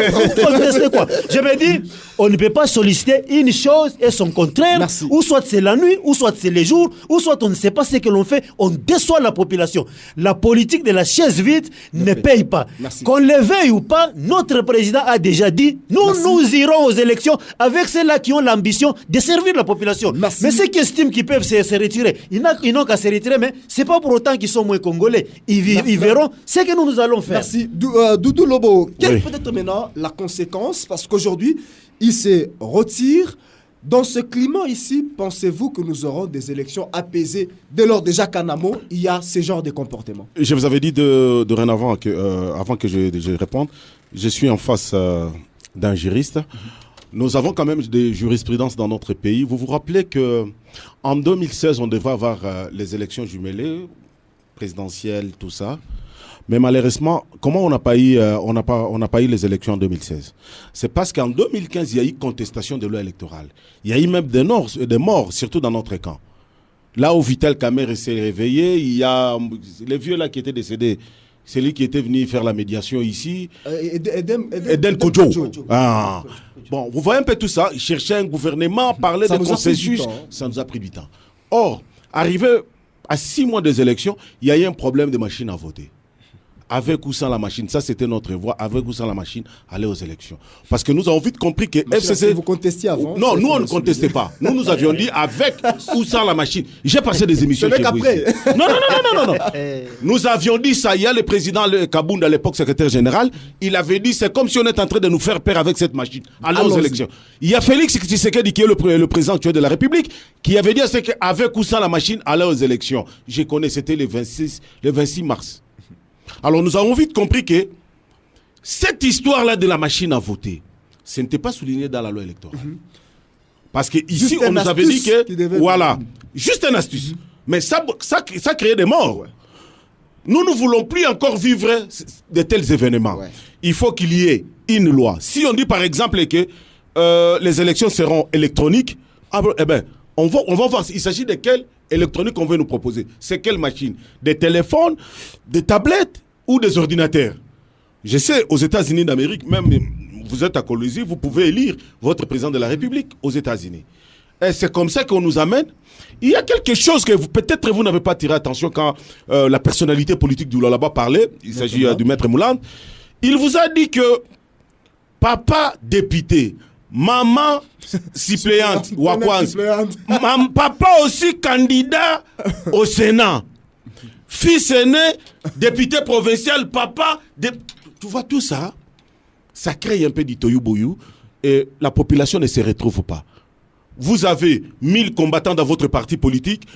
Je me dis, on ne peut pas solliciter une chose et son contraire. Merci. Ou soit c'est la nuit, ou soit c'est les jours, ou soit on ne sait pas ce que l'on fait, on déçoit la population. La politique de la chaise vide ne paye pas. Merci. Qu'on le veuille ou pas, notre président a déjà dit, nous irons aux élections avec ceux-là qui ont l'ambition de servir la population. Merci. Mais ceux qui estiment qu'ils peuvent se retirer, ils n'ont qu'à se retirer, mais c'est pas pour autant qu'ils sont moins congolais. Ils verront ce que nous allons faire. Merci. Doudou Lobo, quelle peut être maintenant la conséquence? Parce qu'aujourd'hui, il se retire. Dans ce climat ici, pensez-vous que nous aurons des élections apaisées dès lors déjà qu'en amont, il y a ce genre de comportement? Je vous avais dit dorénavant, avant que je réponde, je suis en face d'un juriste. Nous avons quand même des jurisprudences dans notre pays. Vous vous rappelez qu'en 2016, on devait avoir les élections jumelées, présidentielles, tout ça. Mais malheureusement, comment on n'a pas eu les élections en 2016? C'est parce qu'en 2015, il y a eu contestation de loi électorale. Il y a eu même des morts, surtout dans notre camp. Là où Vital Kamerhe s'est réveillé, il y a les vieux là qui étaient décédés. C'est lui qui était venu faire la médiation ici. Eden Kodjo. Bon, vous voyez un peu tout ça. Il cherchait un gouvernement, parlait de consensus. Ça nous a pris du temps. Or, arrivé à 6 mois des élections, il y a eu un problème de machine à voter. Avec ou sans la machine, ça c'était notre voie, avec ou sans la machine, aller aux élections. Parce que nous avons vite compris que FCC... Vous contestiez avant? Non, nous on ne contestait pas. Nous avions dit avec ou sans la machine. J'ai passé des émissions chez vous ici. Non. Nous avions dit ça, il y a le président Kabound à l'époque, secrétaire général, il avait dit c'est comme si on était en train de nous faire peur avec cette machine. Allons aux élections. Il y a Félix Tshisekedi qui est le président actuel de la République, qui avait dit qu'avec ou sans la machine, aller aux élections. Je connais, c'était le 26 mars. Alors nous avons vite compris que cette histoire-là de la machine à voter, ce n'était pas souligné dans la loi électorale. Parce qu'ici, on nous avait dit que... Voilà, juste une astuce. Mais ça créait des morts. Ouais. Nous ne voulons plus encore vivre de tels événements. Ouais. Il faut qu'il y ait une loi. Si on dit par exemple que les élections seront électroniques, eh ben, on va voir, il s'agit de quelle électronique on veut nous proposer. C'est quelle machine? Des téléphones, des tablettes ou des ordinateurs? Je sais, aux États-Unis d'Amérique, même vous êtes à Colosie, vous pouvez élire votre président de la République aux États-Unis. Et c'est comme ça qu'on nous amène. Il y a quelque chose que peut-être vous n'avez pas tiré attention quand la personnalité politique du Lualaba parlait. Il s'agit du maître Mouland. Il vous a dit que papa député, maman suppléante, papa aussi candidat au Sénat, fils aîné, député provincial, papa... Tu vois tout ça, ça crée un peu du toyou-boyou et la population ne se retrouve pas. Vous avez 1000 combattants dans votre parti politique,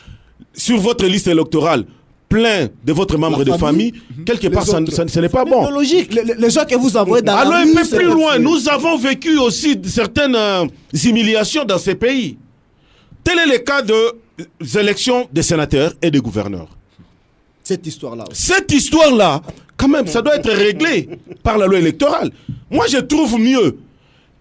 sur votre liste électorale, plein de votre membre de famille, quelque part, ce n'est pas bon. Logique, les gens que vous envoyez dans alors, la rue... Alors, un peu plus loin, nous avons vécu aussi certaines humiliations dans ces pays. Tel est le cas des élections des sénateurs et des gouverneurs. Cette histoire-là. Cette histoire-là, quand même, ça doit être réglé par la loi électorale. Moi, je trouve mieux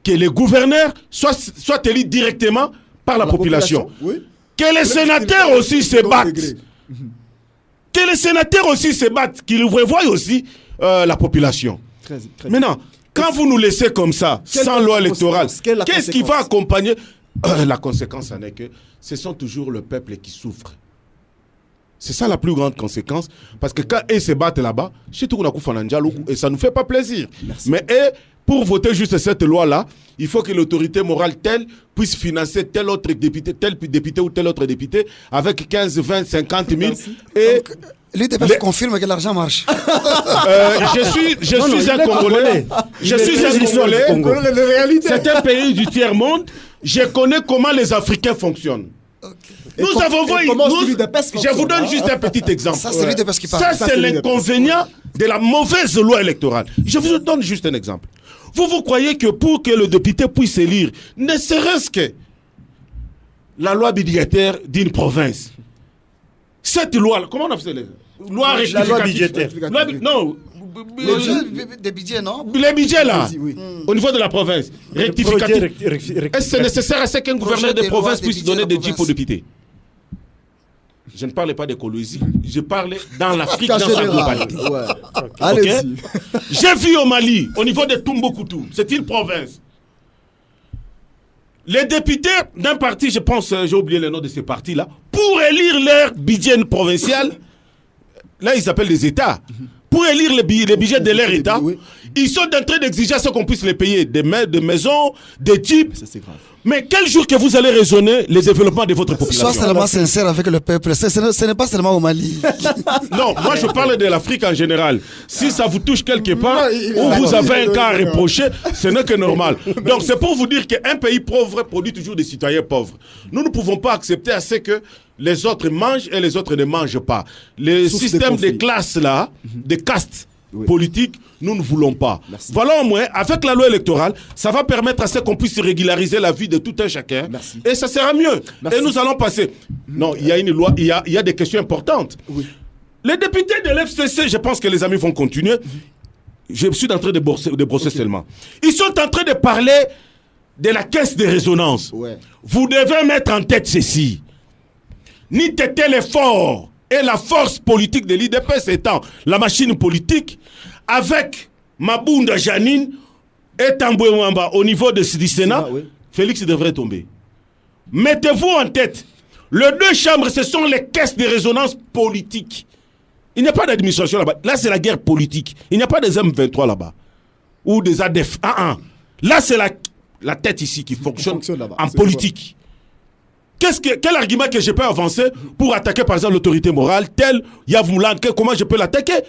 que les gouverneurs soient élus directement par la population. Oui. Que les sénateurs aussi se battent. Que les sénateurs aussi se battent, qu'ils revoient aussi la population. Très maintenant, quand vous nous laissez comme ça, sans loi électorale, qu'est-ce qui va accompagner? La conséquence en est que ce sont toujours le peuple qui souffre. C'est ça la plus grande conséquence. Parce que quand ils se battent là-bas, et ça ne nous fait pas plaisir. Merci. Mais pour voter juste cette loi-là, il faut que l'autorité morale telle puisse financer tel député ou tel autre député avec 15, 20, 50 000. Merci. Et donc, l'UDPS confirme que l'argent marche. Je suis un Congolais. Je suis un Congolais. C'est un pays du tiers-monde. Je connais comment les Africains fonctionnent. Okay. Nous avons vu. Je vous donne juste un petit exemple. Ça, c'est l'UDPS qui parle. Ça, c'est l'inconvénient de la mauvaise loi électorale. Je vous donne juste un exemple. Vous croyez que pour que le député puisse élire, ne serait-ce que la loi budgétaire d'une province, cette loi, comment on a fait loi rectificative? La loi budgétaire. Non. Des budgets, non? Les budgets, là, oui. Au niveau de la province, rectificatif. Est-ce que c'est nécessaire à ce qu'un gouverneur de province puisse donner des jeeps aux députés? Je ne parlais pas d'écologie, je parlais dans l'Afrique, dans sa globalité. Ouais. Okay. J'ai vu au Mali, au niveau de Tombouctou, c'est une province. Les députés d'un parti, je pense, j'ai oublié le nom de ces partis-là, pour élire leur budget provincial, là ils s'appellent les États. Pour élire les budgets de leur État, ils sont en train d'exiger à ce qu'on puisse les payer des maisons, des types. Ça, c'est grave. Mais quel jour que vous allez raisonner les développements de votre population? Sois seulement sincère avec le peuple. Ce n'est pas seulement au Mali. Non, moi je parle de l'Afrique en général. Si ça vous touche quelque part, ou vous avez un cas à reprocher, ce n'est que normal. Donc c'est pour vous dire qu'un pays pauvre produit toujours des citoyens pauvres. Nous ne pouvons pas accepter à ce que les autres mangent et les autres ne mangent pas. Le système de classes là, de castes politiques, nous ne voulons pas. Merci. Voilà au moins, avec la loi électorale, ça va permettre à ce qu'on puisse régulariser la vie de tout un chacun. Merci. Et ça sera mieux. Merci. Et nous allons passer. Non, il y a une loi, il y a des questions importantes. Oui. Les députés de l'FCC, je pense que les amis vont continuer. Je suis en train de brosser seulement. Ils sont en train de parler de la caisse de résonance. Ouais. Vous devez mettre en tête ceci. Ni têter l'effort et la force politique de l'IDPS étant la machine politique, avec Mabounda Janine et Tamboué Mwamba au niveau du Sénat, Félix devrait tomber. Mettez-vous en tête, les deux chambres, ce sont les caisses de résonance politique. Il n'y a pas d'administration là-bas. Là, c'est la guerre politique. Il n'y a pas des M23 là-bas. Ou des ADF. Là, c'est la tête ici qui fonctionne en politique. Quel argument que je peux avancer pour attaquer par exemple l'autorité morale, telle Yavoulan, comment je peux l'attaquer?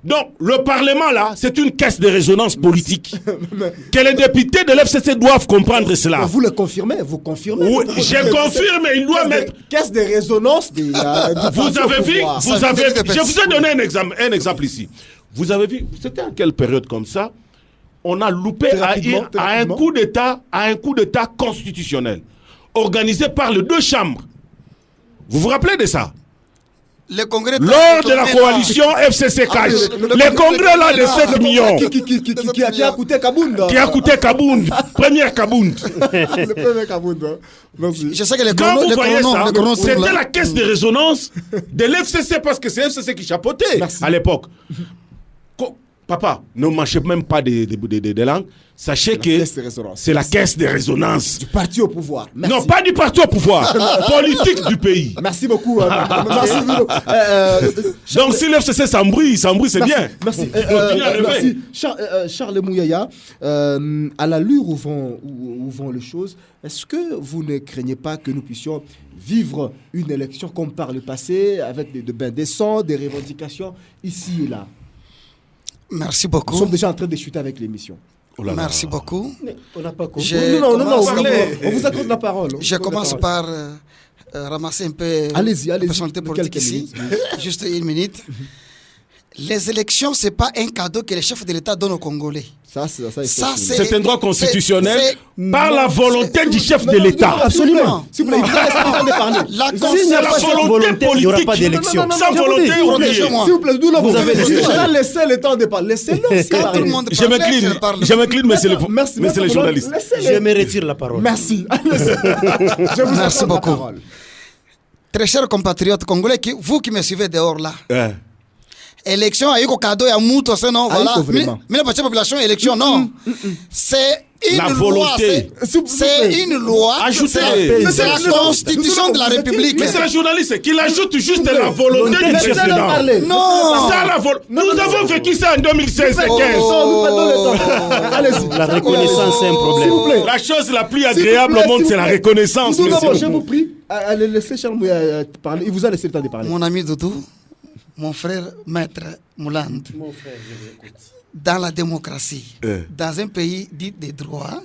Donc, le Parlement là, c'est une caisse de résonance politique. Que les députés de l'FCC doivent comprendre cela. Vous le confirmez? Vous confirmez? Oui, je confirme, il doit mettre... Caisse de résonance vous avez vu, je vous ai donné un exemple ici. Vous avez vu, c'était à quelle période comme ça? On a loupé à un coup d'État constitutionnel, organisé par les 2 chambres. Vous vous rappelez de ça? Le congrès lors de la coalition FCC-Cash, le congrès là de 7 millions qui a coûté Kabound. Qui a coûté Kabound, première Kabound. Le premier Kabound. Je sais que les Quand vous voyez ça, c'était là. la caisse de résonance de l'FCC parce que c'est FCC qui chapeautait à l'époque. Papa, ne mâchez même pas des langues. Sachez que c'est la caisse de résonance. Du parti au pouvoir. Merci. Non, pas du parti au pouvoir. Politique du pays. Merci beaucoup. Merci. Donc si l'FCC s'embrouille, c'est bien. Merci. Merci. Charles Mouyaya, à l'allure où vont les choses, est-ce que vous ne craignez pas que nous puissions vivre une élection comme par le passé, avec des bains de sang, des revendications ici et là? Merci beaucoup. Nous sommes déjà en train de chuter avec l'émission. Merci beaucoup. On n'a pas compris. Non, on vous accorde la parole. Je commence par ramasser un peu la personnalité politique ici. Juste 1 minute. Les élections, ce n'est pas un cadeau que les chefs de l'État donnent aux Congolais. C'est un droit constitutionnel par la volonté du chef de l'État. Absolument. S'il vous plaît, c'est la volonté politique. Il n'y aura pas d'élection. Sans volonté, s'il vous plaît, vous avez laissé le temps de parler. Laissez-le. Je m'incline, monsieur le journaliste. Je me retire la parole. Merci. Merci beaucoup. Très chers compatriotes congolais, vous qui me suivez dehors là. Élection avec cadeau et Mouto, c'est non, voilà. Mais la population, élection, non. C'est une loi. C'est une loi. C'est la constitution de la République. Mais c'est le journaliste qui ajoute juste la volonté du président. Non. Nous avons vécu ça en 2016 et 2015. La reconnaissance, c'est un problème. La chose la plus agréable au monde, c'est la reconnaissance. Je vous prie, allez laisser Charles Mouyaya parler. Il vous a laissé le temps de parler. Mon ami Doudou. Mon frère Maître Mouland, dans la démocratie, dans un pays dit des droits,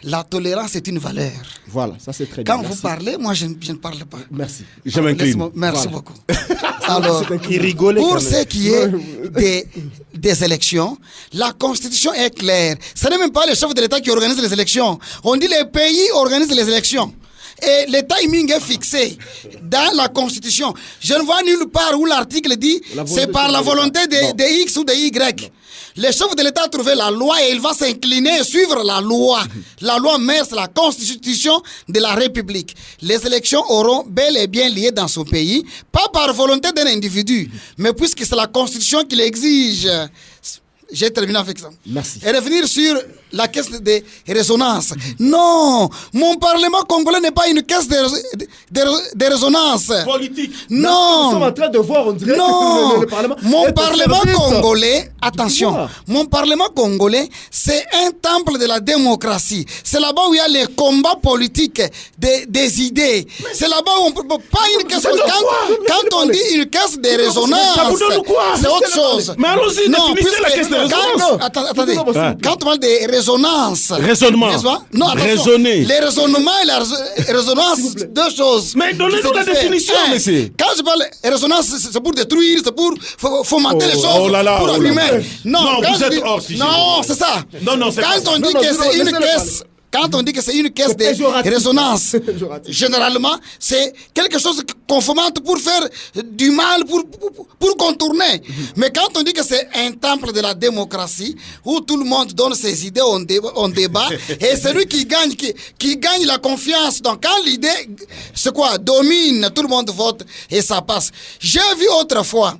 la tolérance est une valeur. Voilà, ça c'est très bien. Quand vous parlez, moi je ne parle pas. Merci. Je m'incline. Merci beaucoup. Alors, pour ce qui est des élections, la Constitution est claire. Ce n'est même pas le chef de l'État qui organise les élections. On dit les pays organisent les élections. Et le timing est fixé dans la Constitution. Je ne vois nulle part où l'article dit c'est par la volonté de X ou de Y. Le chef de l'État a trouvé la loi et il va s'incliner et suivre la loi. La loi mère, c'est la Constitution de la République. Les élections auront bel et bien lieu dans ce pays, pas par volonté d'un individu, mais puisque c'est la Constitution qui l'exige. J'ai terminé avec ça. Merci. Et revenir sur la caisse de résonance. Non, mon Parlement congolais n'est pas une caisse de résonance. Politique. Non. Nous sommes en train de voir, on dirait que le Parlement. Mon Parlement congolais, attention, mon Parlement congolais, c'est un temple de la démocratie. C'est là-bas où il y a les combats politiques des idées. C'est là-bas où on peut pas une caisse. Quand on dit une caisse de résonance, c'est autre chose. Mais allons-y, définissez la caisse de résonance. Attendez, quand on parle de résonance. Raisonnement. Non, attention. Raisonner. Les raisonnements et la résonance, deux choses. Mais donnez-nous la définition, monsieur. Quand je parle de résonance, c'est pour détruire, c'est pour fomenter les choses, pour allumer. Non, vous êtes hors sujet. Non, c'est ça. Non, c'est quand on dit que c'est une caisse. Quand on dit que c'est une caisse de résonance, généralement, c'est quelque chose qu'on fomente pour faire du mal, pour contourner. Mais quand on dit que c'est un temple de la démocratie, où tout le monde donne ses idées, on débat, et celui qui gagne la confiance. Donc quand l'idée, c'est quoi, domine, tout le monde vote et ça passe. J'ai vu autrefois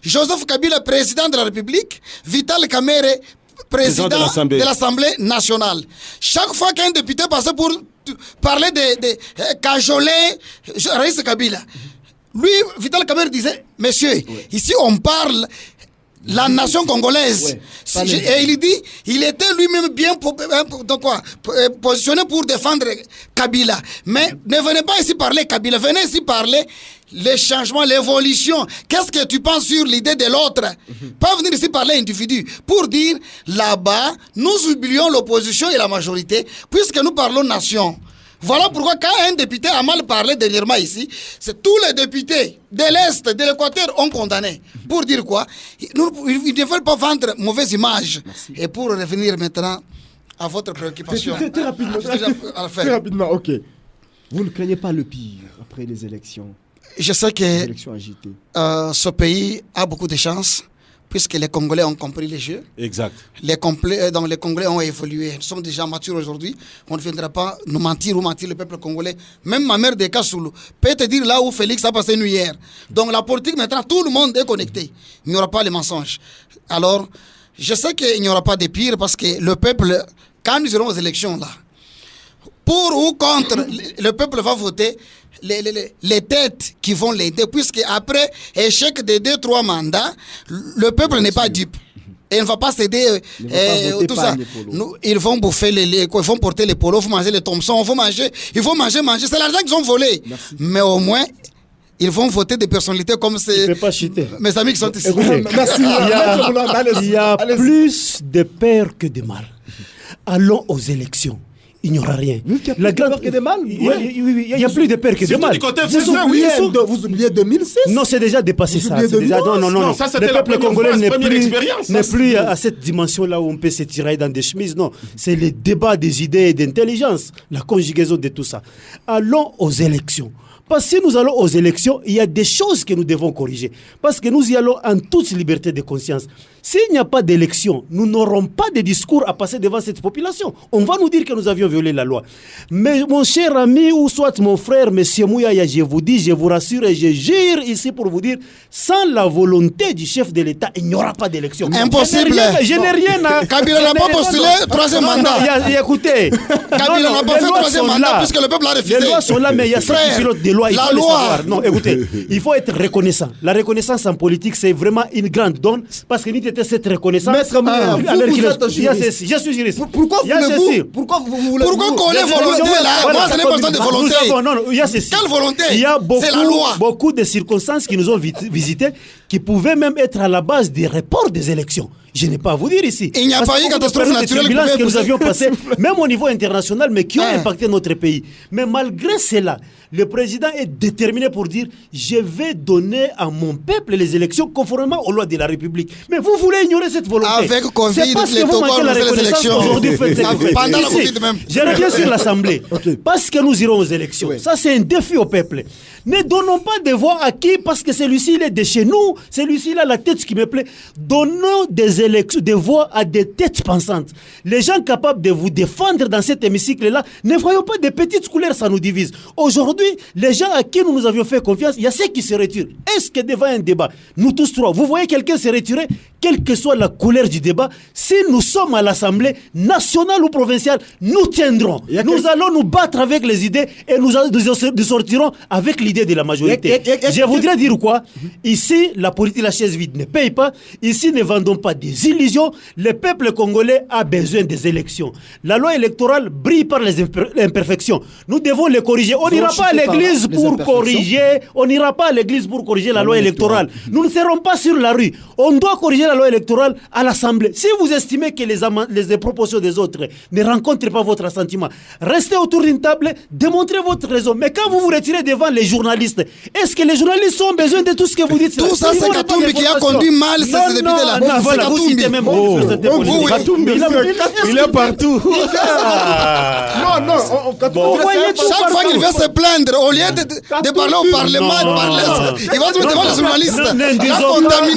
Joseph Kabila, président de la République, Vital Kamerhe, président de l'Assemblée nationale. Chaque fois qu'un député passait pour parler de cajoler Raïs Kabila, lui, Vital Kamerhe disait, monsieur, ici on parle la nation congolaise. Et il dit, il était lui-même bien positionné pour défendre Kabila. Mais ne venez pas ici parler Kabila, venez ici parler les changements, l'évolution. Qu'est-ce que tu penses sur l'idée de l'autre? Pas venir ici parler individu. Pour dire, là-bas, nous oublions l'opposition et la majorité, puisque nous parlons nation. Voilà pourquoi quand un député a mal parlé dernièrement ici, c'est tous les députés de l'Est, de l'Équateur ont condamné. Pour dire quoi? Ils ne veulent pas vendre mauvaise image. Merci. Et pour revenir maintenant à votre préoccupation. Très rapidement. Très rapidement, ok. Vous ne craignez pas le pire après les élections? Je sais que ce pays a beaucoup de chance, puisque les Congolais ont compris les jeux. Exact. Les Congolais ont évolué. Nous sommes déjà matures aujourd'hui. On ne viendra pas nous mentir ou mentir le peuple congolais. Même ma mère de Kassoulou peut te dire là où Félix a passé nous hier. Donc la politique, maintenant, tout le monde est connecté. Il n'y aura pas les mensonges. Alors, je sais qu'il n'y aura pas de pire parce que le peuple, quand nous irons aux élections là, pour ou contre, le peuple va voter les têtes qui vont l'aider, puisque après échec de 2-3 mandats, le peuple n'est pas dupe. Et il ne va pas céder tout ça. Ils vont bouffer ils vont porter les polos, il faut manger les Thompson, il faut manger. C'est l'argent qu'ils ont volé. Merci. Mais au moins, ils vont voter des personnalités comme mes amis qui sont ici. Merci. Il y a plus de peur que de mal. Allons aux élections. Il n'y aura rien. La grande que de mal. Il y a plus de peur que de mal. Vous oubliez 2006. Non, c'est déjà dépassé ça. Non. Ça, le peuple congolais n'est plus à cette dimension-là où on peut se tirer dans des chemises. Non, c'est le débat des idées et d'intelligence, la conjugaison de tout ça. Allons aux élections. Parce que si nous allons aux élections, il y a des choses que nous devons corriger. Parce que nous y allons en toute liberté de conscience. S'il n'y a pas d'élection, nous n'aurons pas de discours à passer devant cette population. On va nous dire que nous avions violé la loi. Mais mon cher ami, ou soit mon frère, M. Mouyaya, je vous dis, je vous rassure et je jure ici pour vous dire, sans la volonté du chef de l'État, il n'y aura pas d'élection. Impossible. Je n'ai rien à... Kabila n'a pas postulé troisième mandat. Écoutez, Kabila n'a pas fait troisième mandat puisque le peuple a refusé. Les lois sont là, mais il y a 5 pilotes de loi. La loi. Non, écoutez, il faut être reconnaissant. La reconnaissance en politique, c'est vraiment une grande donne parce que nous cette reconnaissance. Maître vous êtes juriste. Je suis juriste. Pourquoi vous voulez qu'on ait volonté là? Moi, ce n'est pas besoin de volonté. Non, il y a ceci. Quelle volonté? Il y a c'est la loi. Beaucoup de circonstances qui nous ont visitées qui pouvaient même être à la base des reports des élections. Je n'ai pas à vous dire ici. Il n'y a pas eu catastrophe naturelle que nous avions passé, même au niveau international, mais qui ont impacté notre pays. Mais malgré cela, le président est déterminé pour dire je vais donner à mon peuple les élections conformément aux lois de la République. Mais vous voulez ignorer cette volonté. Avec Covid, les Togo ont fait les élections. Pendant la Covid même. Je reviens sur l'Assemblée. Parce que nous irons aux élections. Ça, c'est un défi au peuple. Ne donnons pas de voix à qui parce que celui-ci il est de chez nous. Celui-ci il a la tête qui me plaît. Donnons des voix à des têtes pensantes. Les gens capables de vous défendre dans cet hémicycle-là, ne voyons pas des petites couleurs, ça nous divise. Aujourd'hui, les gens à qui nous avions fait confiance, il y a ceux qui se retirent. Est-ce que devant un débat, nous tous trois, vous voyez quelqu'un se retirer, quelle que soit la couleur du débat, si nous sommes à l'Assemblée nationale ou provinciale, nous tiendrons. Nous allons nous battre avec les idées et nous sortirons avec l'idée de la majorité. Je voudrais dire quoi? Ici, la politique, la chaise vide ne paye pas. Ici, ne vendons pas des illusions. Le peuple congolais a besoin des élections. La loi électorale brille par les imperfections. Nous devons les corriger. On n'ira pas à l'église pour corriger. On n'ira pas à l'église pour corriger la loi électorale. Nous ne serons pas sur la rue. On doit corriger la loi électorale à l'Assemblée. Si vous estimez que les propositions des autres ne rencontrent pas votre assentiment, restez autour d'une table, démontrez votre raison. Mais quand vous vous retirez devant les journalistes, est-ce que les journalistes ont besoin de tout ce que vous dites? Tout ça, c'est Katumbi qui a conduit mal ces députés-là. Voilà, vous citez même il est partout. Chaque fois qu'il vient se plaindre, au lieu de parler au Parlement, il va se mettre devant les journalistes.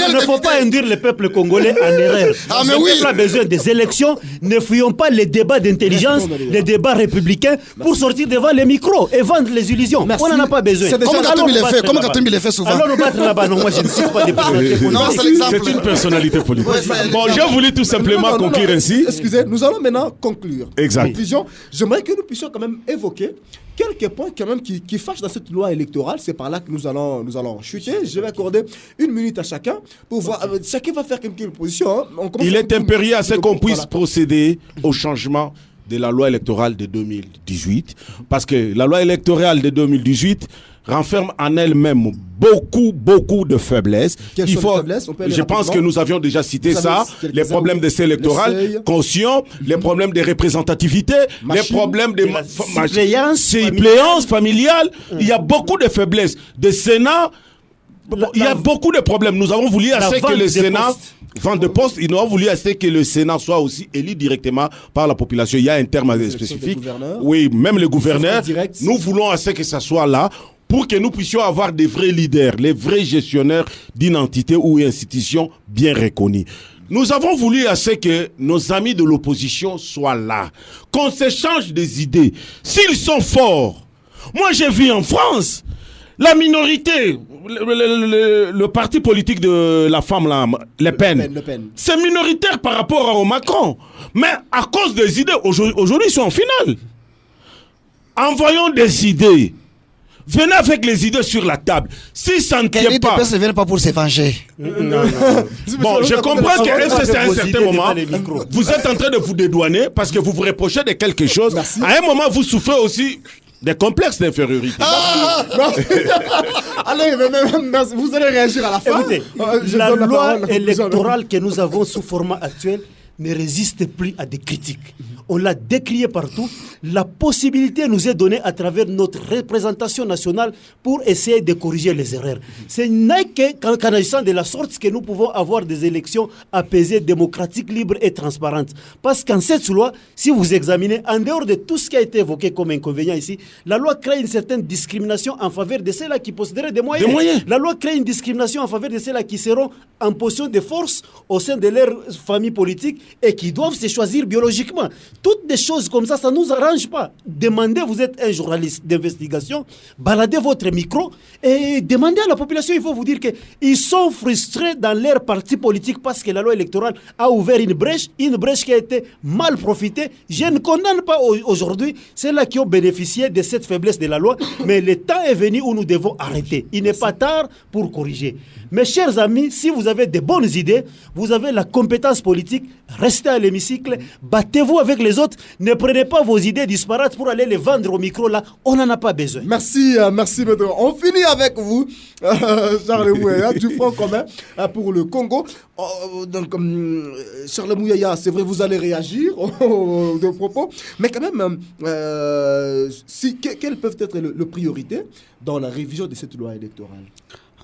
Il ne faut pas induire le peuple congolais en erreur. Le peuple a besoin des élections. Ne fuyons pas les débats d'intelligence, les débats républicains pour sortir devant les micros et vendre les illusions. On n'en a pas besoin. Comme Katumbi le fait souvent. Alors nous battre là-bas. Non, moi je ne cite pas des personnalités politiques. C'est une personnalité politique. Bon, j'ai voulu tout simplement conclure ainsi. Excusez, nous allons maintenant conclure. Exact. Conclusion. J'aimerais que nous puissions quand même évoquer quelques points quand même qui fâchent dans cette loi électorale. C'est par là que nous allons chuter. Je vais accorder 1 minute à chacun pour voir. Chacun va faire quelques positions. Il est impérieux à ce qu'on puisse procéder au changement de la loi électorale de 2018. Parce que la loi électorale de 2018 renferme en elle-même beaucoup de faiblesses. Quelles sont les faiblesses? Je pense que nous avions déjà cité ça, les problèmes d'essai électoral, conscient, les problèmes de représentativité, les problèmes de suppléance familiale. Il y a beaucoup de faiblesses. De Sénat, il y a beaucoup de problèmes. Nous avons voulu assez que le Sénat... Vente de poste, ils ont voulu assez que le Sénat soit aussi élu directement par la population. Il y a un terme spécifique. Oui, même le gouverneur. Nous voulons assez que ça soit là pour que nous puissions avoir des vrais leaders, les vrais gestionnaires d'identité ou institutions bien reconnus. Nous avons voulu assez que nos amis de l'opposition soient là, qu'on s'échange des idées. S'ils sont forts, moi j'ai vu en France, la minorité, le parti politique de la femme, là, Le Pen. C'est minoritaire par rapport au Macron. Mais à cause des idées, aujourd'hui, ils sont en finale. Envoyons des idées. Venez avec les idées sur la table. Si ça ne tient pas... ne viennent pas pour s'évanger. Bon, je comprends que c'est à un certain moment, vous êtes en train de vous dédouaner parce que vous vous reprochez de quelque chose. Merci. À un moment, vous souffrez aussi des complexes d'infériorité. Allez, vous allez réagir à la fin. Écoutez, la loi électorale que nous avons sous format actuel ne résiste plus à des critiques. On l'a décrié partout. La possibilité nous est donnée à travers notre représentation nationale pour essayer de corriger les erreurs. Ce n'est qu'en agissant de la sorte que nous pouvons avoir des élections apaisées, démocratiques, libres et transparentes. Parce qu'en cette loi, si vous examinez, en dehors de tout ce qui a été évoqué comme inconvénient ici, la loi crée une certaine discrimination en faveur de ceux-là qui posséderaient des moyens. La loi crée une discrimination en faveur de ceux-là qui seront en position de force au sein de leur famille politique et qui doivent se choisir biologiquement. Toutes des choses comme ça ne nous arrange pas. Demandez, vous êtes un journaliste d'investigation, baladez votre micro et demandez à la population, il faut vous dire qu'ils sont frustrés dans leur parti politique parce que la loi électorale a ouvert une brèche qui a été mal profitée. Je ne condamne pas aujourd'hui ceux-là qui ont bénéficié de cette faiblesse de la loi, mais le temps est venu où nous devons arrêter. Il n'est pas tard pour corriger. Mes chers amis, si vous avez de bonnes idées, vous avez la compétence politique, restez à l'hémicycle, battez-vous avec les autres, ne prenez pas vos idées disparates pour aller les vendre au micro là, on n'en a pas besoin. Merci maître. On finit avec vous, Charles Mouyaya, du Front commun pour le Congo. Donc, Charles Mouyaya, c'est vrai, vous allez réagir aux propos, mais quand même, quelles peuvent être les priorités dans la révision de cette loi électorale?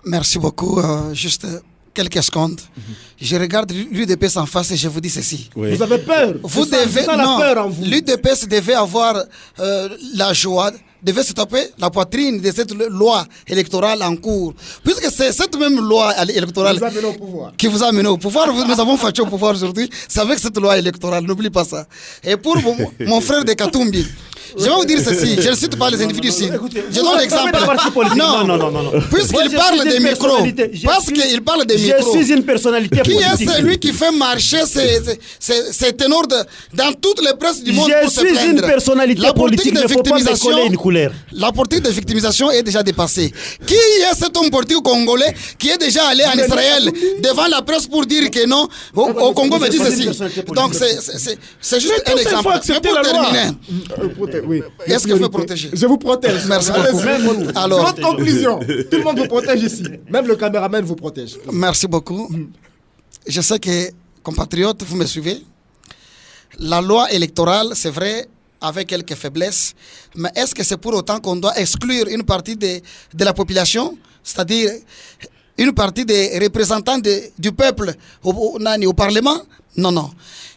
Merci beaucoup. Juste quelques secondes. Je regarde l'UDPS en face et je vous dis ceci. Oui. Vous avez peur? Vous devez... Non, l'UDPS devait avoir la joie, devait se taper la poitrine de cette loi électorale en cours. Puisque c'est cette même loi électorale qui vous a amené au pouvoir. Nous avons fâché au pouvoir aujourd'hui. C'est avec cette loi électorale, n'oublie pas ça. Et pour mon frère de Katumbi, je vais vous dire ceci, je ne cite pas les individus ici. Je donne l'exemple. Non. Puisqu'il parle des micros. Parce qu'il parle des micros. Je suis une personnalité politique. Qui est celui qui fait marcher ces ténors dans toutes les presses du monde pour se plaindre? Je suis une personnalité politique, il ne faut pas me coller une couleur. La politique de victimisation est déjà dépassée. Qui est cet homme politique congolais qui est déjà allé en Israël devant la presse pour dire que non, au Congo me dit ceci? Donc c'est juste un exemple. Mais pour terminer... Oui. Est-ce que vous protégez? Je vous protège. Merci beaucoup. Alors, votre conclusion. Tout le monde vous protège ici. Même le caméraman vous protège. Merci beaucoup. Je sais que, compatriotes, vous me suivez. La loi électorale, c'est vrai, avec quelques faiblesses, mais est-ce que c'est pour autant qu'on doit exclure une partie de la population, c'est-à-dire une partie des représentants du peuple au Parlement? Non.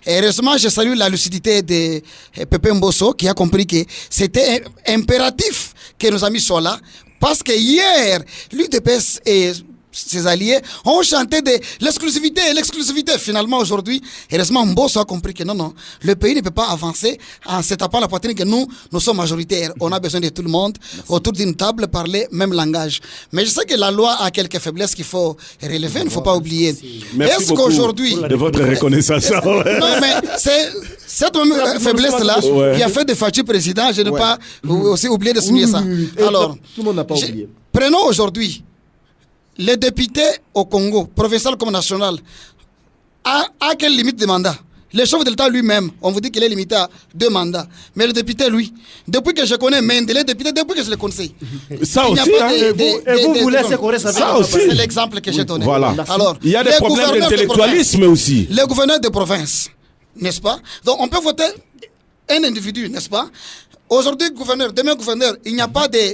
Et heureusement, je salue la lucidité de Pépé Mbosso qui a compris que c'était impératif que nos amis soient là. Parce que hier, l'UDPS et ses alliés ont chanté de l'exclusivité. Finalement, aujourd'hui, heureusement, Mbosso a compris que non, le pays ne peut pas avancer en se tapant la poitrine que nous sommes majoritaires. On a besoin de tout le monde autour d'une table, parler même langage. Mais je sais que la loi a quelques faiblesses qu'il faut relever, il ne faut pas oublier. Merci beaucoup de votre reconnaissance. Non, mais c'est cette même faiblesse-là qui a fait de Fachi président. Je n'ai pas aussi oublié de souligner ça. Alors, tout le monde n'a pas oublié. Prenons aujourd'hui les députés au Congo, provincial comme national, à quelle limite de mandat? Le chef de l'État lui-même, on vous dit qu'il est limité à 2 mandats. Mais le député, lui, depuis que je connais Mendele, depuis que je le connais. Ça aussi, vous laissez qu'on reste avec ça aussi. C'est l'exemple que j'ai donné. Voilà. Alors, il y a des problèmes d'intellectualisme aussi. Les gouverneurs de province, n'est-ce pas? Donc on peut voter un individu, n'est-ce pas? Aujourd'hui, gouverneur, demain, gouverneur, il n'y a pas des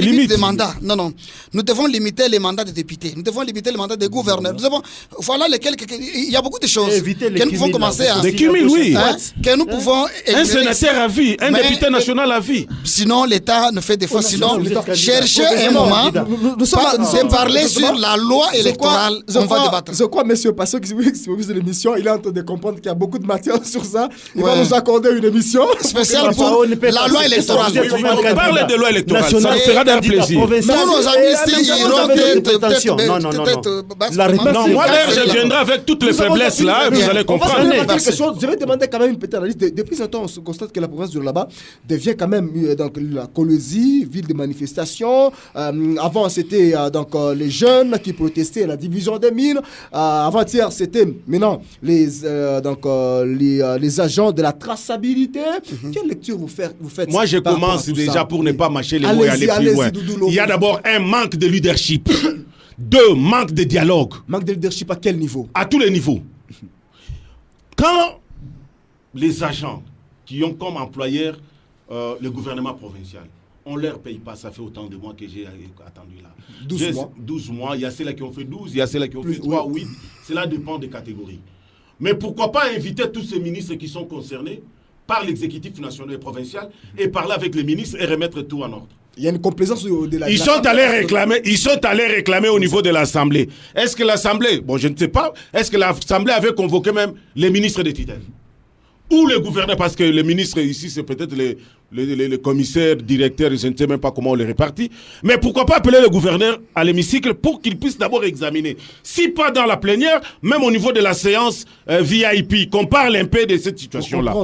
limites de mandat. Non, non. Nous devons limiter les mandats des députés. Nous devons limiter les mandats des gouverneurs. Nous devons, voilà lesquels. Il y a beaucoup de choses que nous pouvons commencer à. Des cumuls, oui. Que nous pouvons. Un sénateur à vie, un député national à vie. Sinon, l'État ne fait des fois. Sinon, cherchez un moment de parler sur la loi électorale. On va débattre. Je crois, monsieur Passot, qui supervise l'émission, il est en train de comprendre qu'il y a beaucoup de matière sur ça. Il va nous accorder une émission spéciale pour la loi électorale. On parle de loi électorale, ça nous fera d'un plaisir. Nous, nos amis, s'ils iront non, moi, d'ailleurs, je viendrai avec toutes les faiblesses là, vous allez comprendre. Je vais demander quand même une petite analyse. Depuis ce temps, on constate que la province de là-bas devient quand même donc, la Colosie, ville de manifestation. Avant, c'était donc les jeunes qui protestaient à la division des mines. Avant-hier, c'était maintenant les agents de la traçabilité. Quelle lecture vous faites? Moi, je commence déjà pour ne pas mâcher les mots et aller plus loin. Il y a d'abord un manque de leadership. 2, manque de dialogue. Manque de leadership à quel niveau? À tous les niveaux. Quand les agents qui ont comme employeur le gouvernement provincial, on ne leur paye pas, ça fait autant de mois que j'ai attendu là. 12 mois, il y a ceux-là qui ont fait 12, il y a ceux-là qui ont fait 3, 8. Cela dépend des catégories. Mais pourquoi pas inviter tous ces ministres qui sont concernés par l'exécutif national et provincial et parler avec les ministres et remettre tout en ordre. Il y a une complaisance de la... Ils sont allés réclamer au niveau de l'Assemblée. Est-ce que l'Assemblée, bon je ne sais pas, est-ce que l'Assemblée avait convoqué même les ministres de tutelle? Ou les gouverneurs, parce que les ministres ici, c'est peut-être les commissaires, directeurs, je ne sais même pas comment on les répartit. Mais pourquoi pas appeler le gouverneur à l'hémicycle pour qu'il puisse d'abord examiner. Si pas dans la plénière, même au niveau de la séance VIP, qu'on parle un peu de cette situation-là.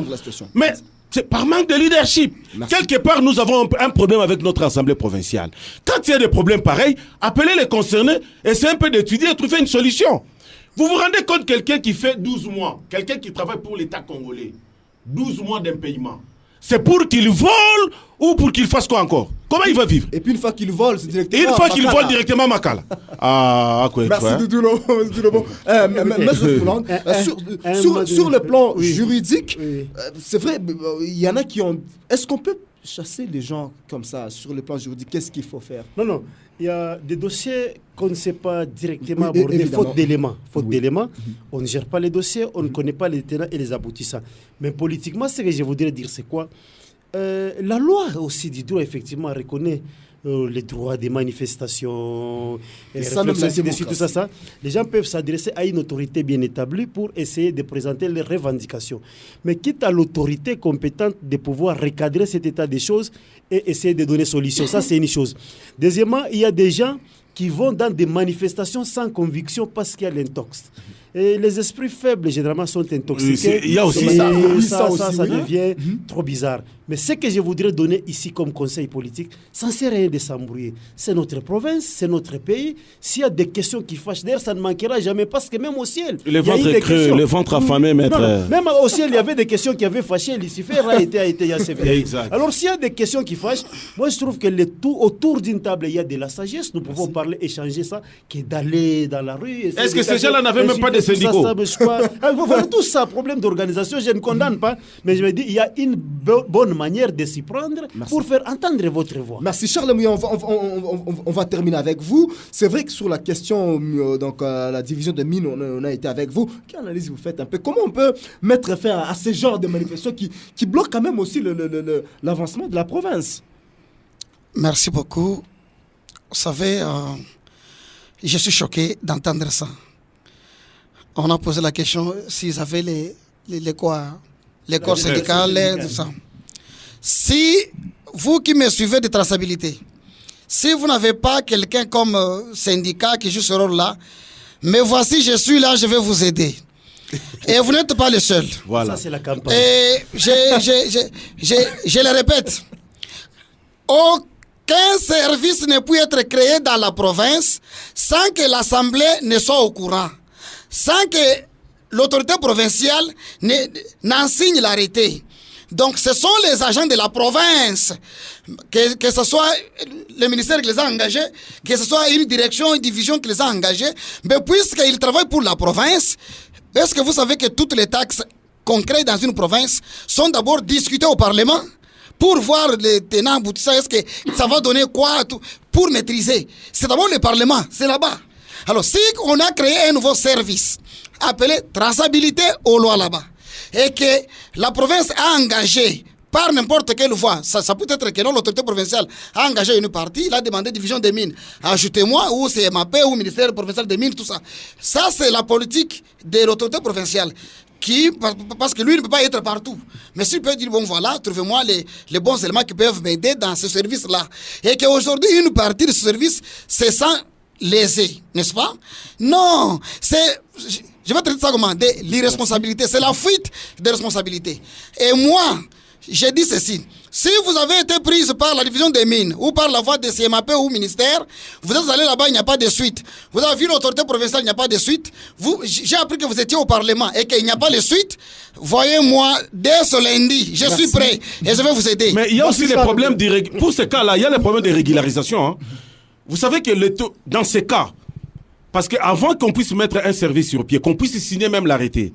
Mais c'est par manque de leadership. Merci. Quelque part, nous avons un problème avec notre assemblée provinciale. Quand il y a des problèmes pareils, appelez les concernés, essayez un peu d'étudier et trouver une solution. Vous vous rendez compte, quelqu'un qui fait 12 mois, quelqu'un qui travaille pour l'État congolais, 12 mois d'impayement, c'est pour qu'il vole ou pour qu'il fasse quoi encore? Comment il va vivre? Et puis une fois qu'il vole, c'est directement... Une fois qu'il vole directement à Makala. Ah, quoi. Merci Doudoulo. Sur le plan juridique, c'est vrai, il y en a qui ont... Est-ce qu'on peut chasser les gens comme ça sur le plan juridique? Qu'est-ce qu'il faut faire? Non. Il y a des dossiers qu'on ne sait pas directement aborder, faute d'éléments. On ne gère pas les dossiers, on ne connaît pas les tenants et les aboutissants. Mais politiquement, ce que je voudrais dire, c'est quoi? La loi aussi du droit, effectivement, reconnaît les droits des manifestations, et tout ça. Les gens peuvent s'adresser à une autorité bien établie pour essayer de présenter leurs revendications. Mais quitte à l'autorité compétente de pouvoir recadrer cet état des choses et essayer de donner solution. Ça, c'est une chose. Deuxièmement, il y a des gens qui vont dans des manifestations sans conviction parce qu'il y a l'intox. Et les esprits faibles, généralement, sont intoxiqués. Il y a aussi ça devient trop bizarre. Mais ce que je voudrais donner ici comme conseil politique, ça ne sert à rien de s'embrouiller. C'est notre province, c'est notre pays. S'il y a des questions qui fâchent, d'ailleurs, ça ne manquera jamais parce que même au ciel, le ventre est creux, le ventre affamé, maître. Même au ciel, il y avait des questions qui avaient fâché. Lucifer a été assez bien. Alors, s'il y a des questions qui fâchent, moi, je trouve que autour d'une table, il y a de la sagesse. Nous pouvons parler, échanger ça, que d'aller dans la rue. Est-ce que ces gens-là n'avaient même pas de syndicaux? Voilà, tout ça, problème d'organisation, je ne condamne pas. Mais je me dis, il y a une bonne manière de s'y prendre pour faire entendre votre voix. Merci Charles Mouillon, on va terminer avec vous. C'est vrai que sur la question la division de mines, on a été avec vous. Quelle analyse vous faites un peu? Comment on peut mettre fin à ces genres de manifestations qui bloquent quand même aussi l'avancement de la province? Merci beaucoup. Vous savez, je suis choqué d'entendre ça. On a posé la question s'ils avaient les corps syndicaux, tout ça. Si vous qui me suivez de traçabilité, si vous n'avez pas quelqu'un comme syndicat qui joue ce rôle-là, mais voici, je suis là, je vais vous aider. Et vous n'êtes pas le seul. Voilà. Ça, c'est la campagne. Et je le répète, aucun service ne peut être créé dans la province sans que l'Assemblée ne soit au courant. Sans que l'autorité provinciale n'en signe l'arrêté. Donc, ce sont les agents de la province, que ce soit le ministère qui les a engagés, que ce soit une direction, une division qui les a engagés, mais puisqu'ils travaillent pour la province, est-ce que vous savez que toutes les taxes qu'on crée dans une province sont d'abord discutées au Parlement pour voir les tenants aboutissants, est-ce que ça va donner quoi pour maîtriser? C'est d'abord le Parlement, c'est là-bas. Alors, si on a créé un nouveau service appelé traçabilité aux lois là-bas, et que la province a engagé par n'importe quelle voie, ça peut être que non, l'autorité provinciale a engagé une partie, il a demandé division des mines, ajoutez-moi, ou c'est MAP, ou ministère provincial des mines, tout ça. Ça, c'est la politique de l'autorité provinciale, parce que lui ne peut pas être partout. Mais s'il peut dire, bon voilà, trouvez-moi les bons éléments qui peuvent m'aider dans ce service-là. Et qu'aujourd'hui, une partie de ce service se sent lésée, n'est-ce pas? Non, je vais traiter ça comment? De l'irresponsabilité. C'est la fuite de responsabilité. Et moi, j'ai dit ceci. Si vous avez été prise par la division des mines ou par la voie de CMAP ou ministère, vous êtes allé là-bas, il n'y a pas de suite. Vous avez vu l'autorité provinciale, il n'y a pas de suite. J'ai appris que vous étiez au Parlement et qu'il n'y a pas de suite. Voyez-moi dès ce lundi. Je suis prêt et je vais vous aider. Mais il y a aussi les problèmes pour ces cas-là, il y a les problèmes de régularisation. Hein. Vous savez que dans ces cas, parce qu'avant qu'on puisse mettre un service sur pied, qu'on puisse signer même l'arrêté,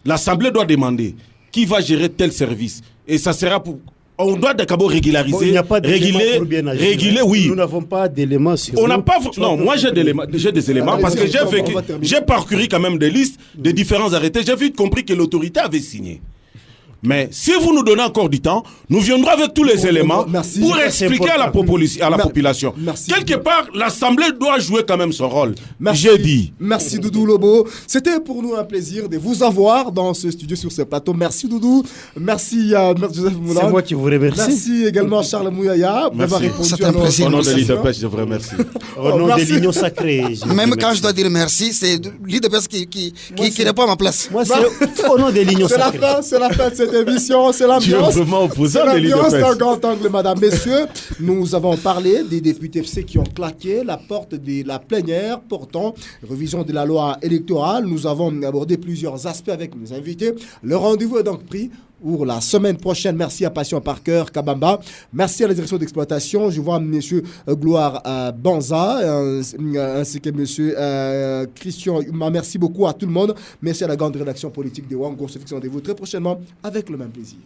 l'Assemblée doit demander qui va gérer tel service. Et ça sera pour... On doit d'abord régulariser, bon, il n'y a pas réguler, oui. Nous n'avons pas d'éléments sur... On n'a pas... Non, moi j'ai des éléments parce que j'ai parcouru quand même des listes de différents arrêtés. J'ai vite compris que l'autorité avait signé. Mais si vous nous donnez encore du temps, nous viendrons avec tous les éléments pour expliquer à la population. Quelque part, l'Assemblée doit jouer quand même son rôle. J'ai dit. Merci Doudou Lobo. C'était pour nous un plaisir de vous avoir dans ce studio, sur ce plateau. Merci Doudou. Merci Joseph Moulin. C'est moi qui vous remercie. Merci également Charles Mouyaya d'avoir répondu à nos questions. Au nom de l'IDPS, je vous remercie. Au nom de l'Union Sacrée. Même quand je dois dire merci, c'est l'IDPS qui répond à ma place. Moi, c'est au nom de l'Union Sacrée. C'est la fin de cette émission, c'est l'ambiance. Tu es vraiment opposant de l'IDPS. C'est un grand angle, madame, messieurs. Nous avons parlé des députés FC qui ont claqué la porte de la plénière portant révision de la loi électorale. Nous avons abordé plusieurs aspects avec nos invités. Le rendez-vous est donc pris pour la semaine prochaine. Merci à Passion Parker Kabamba. Merci à la direction d'exploitation. Je vois M. Gloire Banza ainsi que M. Christian Huma. Merci beaucoup à tout le monde. Merci à la grande rédaction politique de Wango. On se fixe rendez-vous très prochainement avec le même plaisir.